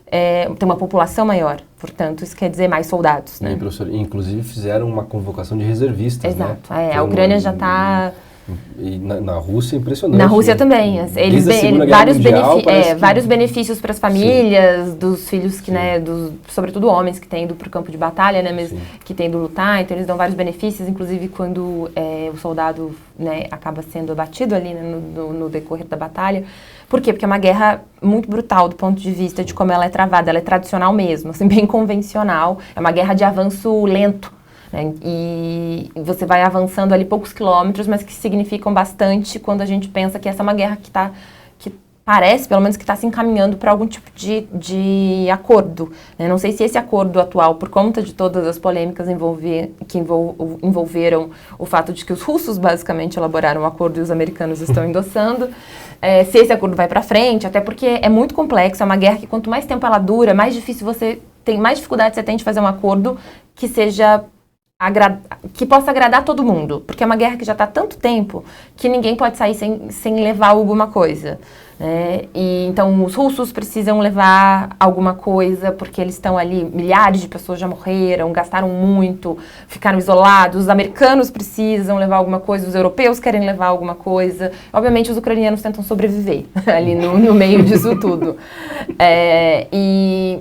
tem uma população maior, portanto, isso quer dizer mais soldados. Né? E, professor, inclusive fizeram uma convocação de reservistas. Exato, né? A Ucrânia já está... E na Rússia é impressionante. Na Rússia também. Eles vários benefícios para as famílias, sim, dos filhos que, né, sobretudo homens que têm ido para o campo de batalha, né, mesmo, que têm ido lutar, então eles dão vários benefícios, inclusive quando o soldado, né, acaba sendo abatido ali, né, no decorrer da batalha. Por quê? Porque é uma guerra muito brutal do ponto de vista de como ela é travada, ela é tradicional mesmo, assim, bem convencional, é uma guerra de avanço lento. E você vai avançando ali poucos quilômetros, mas que significam bastante quando a gente pensa que essa é uma guerra que parece, pelo menos, que está se encaminhando para algum tipo de acordo, né? Não sei se esse acordo atual, por conta de todas as polêmicas que envolveram o fato de que os russos basicamente elaboraram um acordo e os americanos estão endossando, se esse acordo vai para frente, até porque é muito complexo, é uma guerra que quanto mais tempo ela dura, mais difícil mais dificuldade você tem de fazer um acordo que seja que possa agradar todo mundo, porque é uma guerra que já está há tanto tempo que ninguém pode sair sem levar alguma coisa, né? E então os russos precisam levar alguma coisa porque eles estão ali, milhares de pessoas já morreram, gastaram muito, ficaram isolados. Os americanos precisam levar alguma coisa, os europeus querem levar alguma coisa. Obviamente os ucranianos tentam sobreviver ali no meio disso tudo.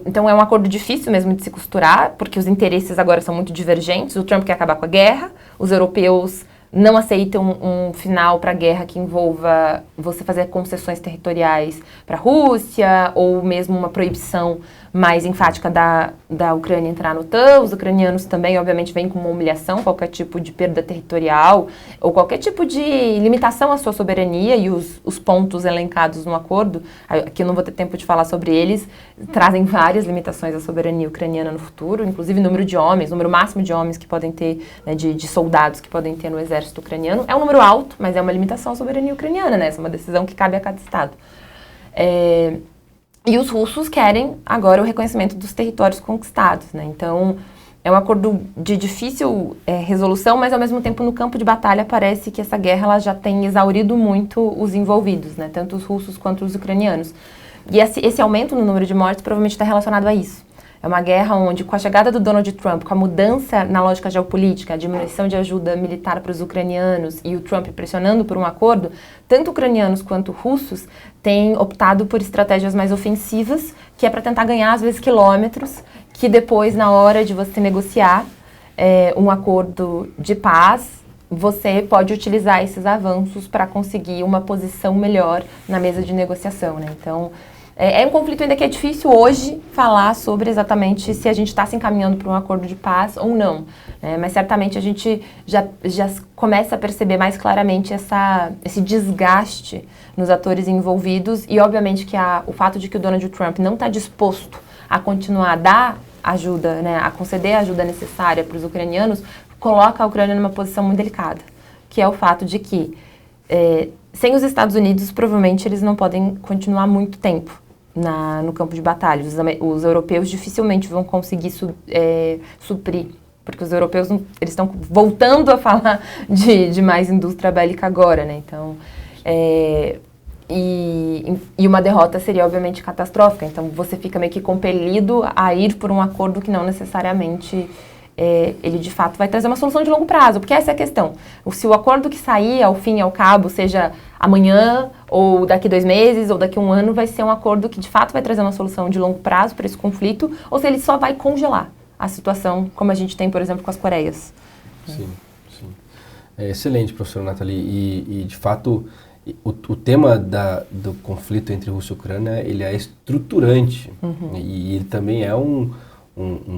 Então é um acordo difícil mesmo de se costurar, porque os interesses agora são muito divergentes. O Trump quer acabar com a guerra, os europeus não aceitam um final para a guerra que envolva você fazer concessões territoriais para a Rússia, ou mesmo uma proibição mais enfática da Ucrânia entrar no OTAN. Os ucranianos também, obviamente, vêm com uma humilhação, qualquer tipo de perda territorial, ou qualquer tipo de limitação à sua soberania, e os pontos elencados no acordo, aqui eu não vou ter tempo de falar sobre eles, trazem várias limitações à soberania ucraniana no futuro, inclusive número máximo de homens que podem ter, né, de soldados que podem ter no exército ucraniano. É um número alto, mas é uma limitação à soberania ucraniana, né? Essa é uma decisão que cabe a cada estado. E os russos querem agora o reconhecimento dos territórios conquistados, né? Então, é um acordo de difícil resolução, mas ao mesmo tempo no campo de batalha parece que essa guerra ela já tem exaurido muito os envolvidos, né? Tanto os russos quanto os ucranianos. E esse aumento no número de mortes provavelmente está relacionado a isso. É uma guerra onde, com a chegada do Donald Trump, com a mudança na lógica geopolítica, a diminuição de ajuda militar para os ucranianos e o Trump pressionando por um acordo, tanto ucranianos quanto russos têm optado por estratégias mais ofensivas, que é para tentar ganhar, às vezes, quilômetros, que depois, na hora de você negociar um acordo de paz, você pode utilizar esses avanços para conseguir uma posição melhor na mesa de negociação, né? Então, é um conflito ainda que é difícil hoje falar sobre exatamente se a gente está se encaminhando para um acordo de paz ou não. Mas certamente a gente já começa a perceber mais claramente esse desgaste nos atores envolvidos e, obviamente, que o fato de que o Donald Trump não está disposto a continuar a dar ajuda, né, a conceder a ajuda necessária para os ucranianos, coloca a Ucrânia numa posição muito delicada, que é o fato de que, sem os Estados Unidos, provavelmente eles não podem continuar muito tempo no campo de batalha. Os europeus dificilmente vão conseguir suprir, porque os europeus eles estão voltando a falar de mais indústria bélica agora, né? Então, e uma derrota seria obviamente catastrófica. Então você fica meio que compelido a ir por um acordo que não necessariamente ele de fato vai trazer uma solução de longo prazo, porque essa é a questão. Se o acordo que sair ao fim e ao cabo, seja amanhã, ou daqui 2 meses, ou daqui 1 ano, vai ser um acordo que de fato vai trazer uma solução de longo prazo para esse conflito, ou se ele só vai congelar a situação, como a gente tem, por exemplo, com as Coreias. Sim, sim. Excelente, professora Nathalie. E de fato, o tema do conflito entre Rússia e Ucrânia, ele é estruturante. Uhum. E ele também é um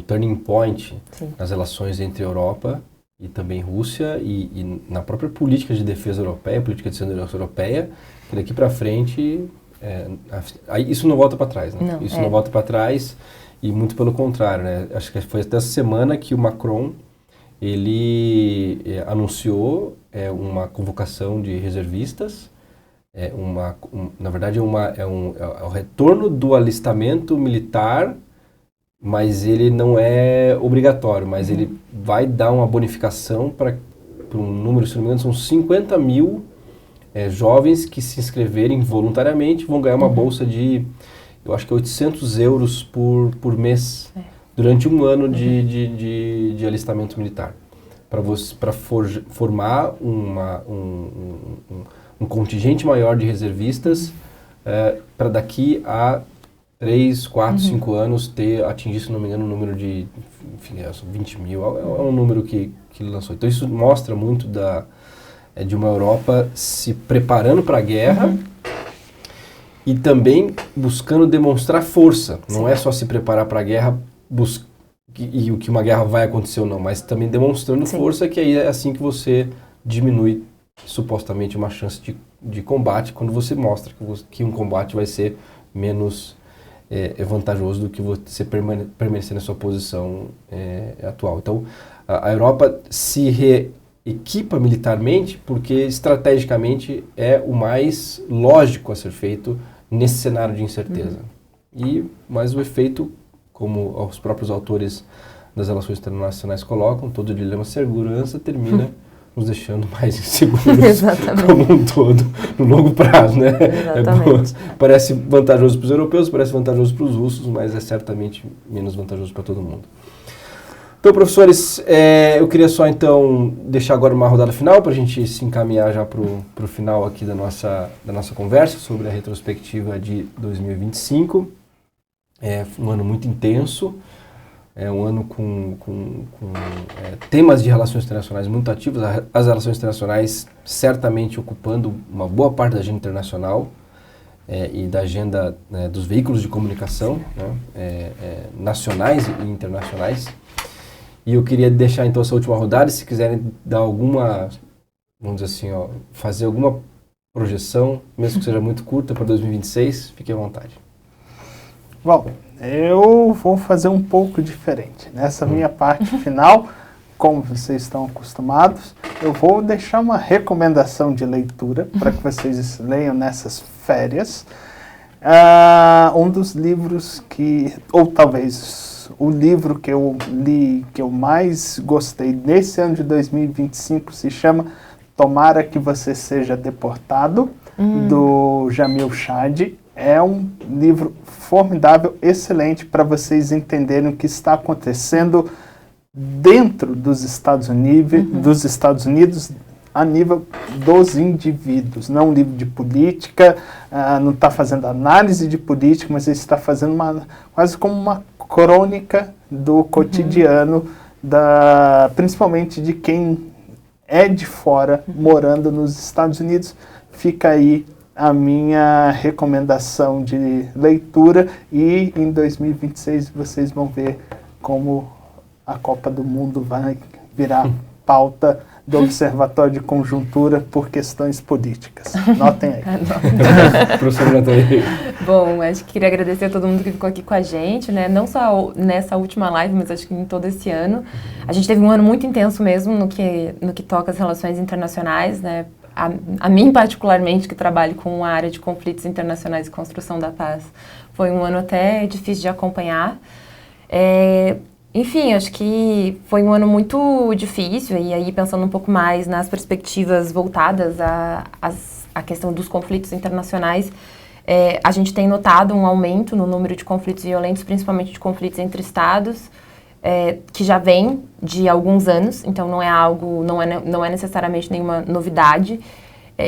turning point, sim, nas relações entre Europa e também Rússia e na própria política de defesa europeia, política de segurança europeia, que daqui para frente isso não volta para trás, né? Não volta para trás e muito pelo contrário, né? Acho que foi até essa semana que o Macron ele anunciou uma convocação de reservistas, na verdade é o retorno do alistamento militar, mas ele não é obrigatório, mas ele vai dar uma bonificação para um número, se não me engano, são 50 mil jovens que se inscreverem voluntariamente, vão ganhar uma bolsa de, eu acho que 800 euros por mês, durante 1 ano de alistamento militar, para formar um contingente maior de reservistas, para daqui a 3, 4, 5 anos atingir, se não me engano, um número de 20 mil, é um número que ele lançou. Então isso mostra muito de uma Europa se preparando para a guerra e também buscando demonstrar força. Sim. Não é só se preparar para a guerra e o que uma guerra vai acontecer ou não, mas também demonstrando, sim, força, que aí é assim que você diminui supostamente uma chance de de combate quando você mostra que um combate vai ser menos vantajoso do que você permanecer na sua posição atual. Então, a Europa se reequipa militarmente porque estrategicamente é o mais lógico a ser feito nesse cenário de incerteza. Mas o efeito, como os próprios autores das relações internacionais colocam, todo o dilema de segurança termina nos deixando mais inseguros como um todo, no longo prazo, né? Parece vantajoso para os europeus, parece vantajoso para os russos, mas é certamente menos vantajoso para todo mundo. Então, professores, eu queria só então deixar agora uma rodada final para a gente se encaminhar já para o final aqui da nossa conversa sobre a retrospectiva de 2025. É um ano muito intenso. É um ano com temas de relações internacionais muito ativos, as relações internacionais certamente ocupando uma boa parte da agenda internacional e da agenda dos veículos de comunicação, né, nacionais e internacionais. E eu queria deixar então essa última rodada, se quiserem dar alguma, vamos dizer assim, fazer alguma projeção, mesmo que seja muito curta, para 2026, fiquem à vontade. Bom, eu vou fazer um pouco diferente. Nessa minha parte final, como vocês estão acostumados, eu vou deixar uma recomendação de leitura para que vocês leiam nessas férias. Um dos livros ou talvez o livro que eu li, que eu mais gostei nesse ano de 2025, se chama Tomara que Você Seja Deportado, do Jamil Chad. É um livro formidável, excelente para vocês entenderem o que está acontecendo dentro dos Estados Unidos, a nível dos indivíduos. Não um livro de política, não está fazendo análise de política, mas ele está fazendo quase como uma crônica do cotidiano, principalmente de quem é de fora, morando nos Estados Unidos. Fica aí a minha recomendação de leitura, e em 2026 vocês vão ver como a Copa do Mundo vai virar pauta do Observatório de Conjuntura por questões políticas. Notem aí. Professor Nathalie. Bom, acho que queria agradecer a todo mundo que ficou aqui com a gente, né? Não só nessa última live, mas acho que em todo esse ano. A gente teve um ano muito intenso mesmo no que toca as relações internacionais, né? A mim, particularmente, que trabalho com a área de conflitos internacionais e construção da paz, foi um ano até difícil de acompanhar. Enfim, acho que foi um ano muito difícil, e aí pensando um pouco mais nas perspectivas voltadas à questão dos conflitos internacionais, a gente tem notado um aumento no número de conflitos violentos, principalmente de conflitos entre estados, que já vem de alguns anos, então não é necessariamente nenhuma novidade.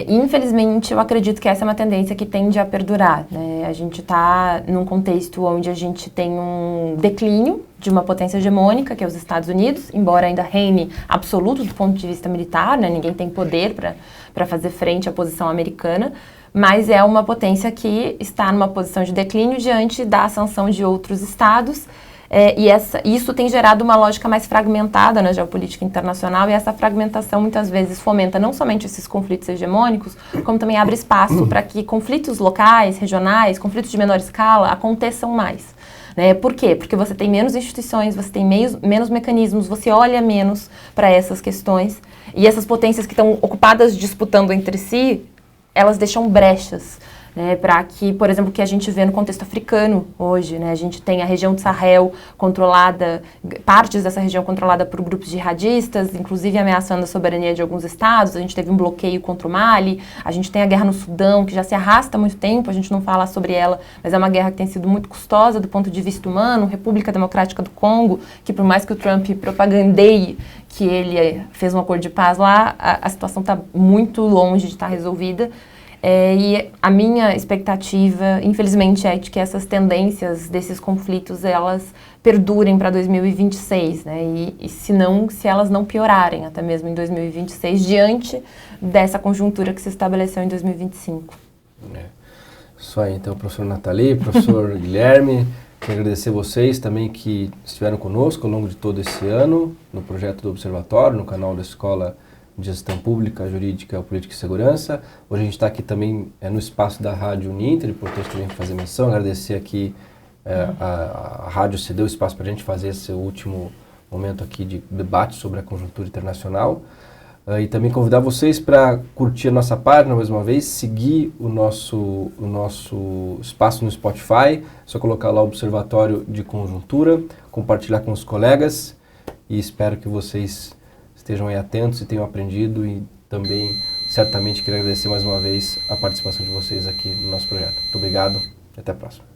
Infelizmente, eu acredito que essa é uma tendência que tende a perdurar, né? A gente está num contexto onde a gente tem um declínio de uma potência hegemônica, que é os Estados Unidos, embora ainda reine absoluto do ponto de vista militar, né? Ninguém tem poder para fazer frente à posição americana, mas é uma potência que está numa posição de declínio diante da ascensão de outros estados. Isso tem gerado uma lógica mais fragmentada na geopolítica internacional, e essa fragmentação muitas vezes fomenta não somente esses conflitos hegemônicos, como também abre espaço para que conflitos locais, regionais, conflitos de menor escala aconteçam mais. Né? Por quê? Porque você tem menos instituições, você tem menos mecanismos, você olha menos para essas questões, e essas potências que estão ocupadas disputando entre si, elas deixam brechas. Para que, por exemplo, o que a gente vê no contexto africano hoje, né? A gente tem a região de Sahel controlada, partes dessa região controlada por grupos jihadistas, inclusive ameaçando a soberania de alguns estados. A gente teve um bloqueio contra o Mali, a gente tem a guerra no Sudão, que já se arrasta há muito tempo, a gente não fala sobre ela, mas é uma guerra que tem sido muito custosa do ponto de vista humano. República Democrática do Congo, que por mais que o Trump propagandeie que ele fez um acordo de paz lá, a situação está muito longe de estar resolvida. E a minha expectativa, infelizmente, é de que essas tendências desses conflitos, elas perdurem para 2026, né? Se elas não piorarem até mesmo em 2026, diante dessa conjuntura que se estabeleceu em 2025. Isso aí, então, professor Nathalie, professor Guilherme, quero agradecer vocês também que estiveram conosco ao longo de todo esse ano, no projeto do Observatório, no canal da Escola de gestão pública, jurídica, política e segurança. Hoje a gente está aqui também no espaço da Rádio Uninter, importante também fazer menção, agradecer aqui a rádio se deu espaço para a gente fazer esse último momento aqui de debate sobre a conjuntura internacional. E também convidar vocês para curtir a nossa página mais uma vez, seguir o nosso espaço no Spotify, é só colocar lá o Observatório de Conjuntura, compartilhar com os colegas e espero que vocês estejam aí atentos e tenham aprendido e também certamente quero agradecer mais uma vez a participação de vocês aqui no nosso projeto. Muito obrigado e até a próxima.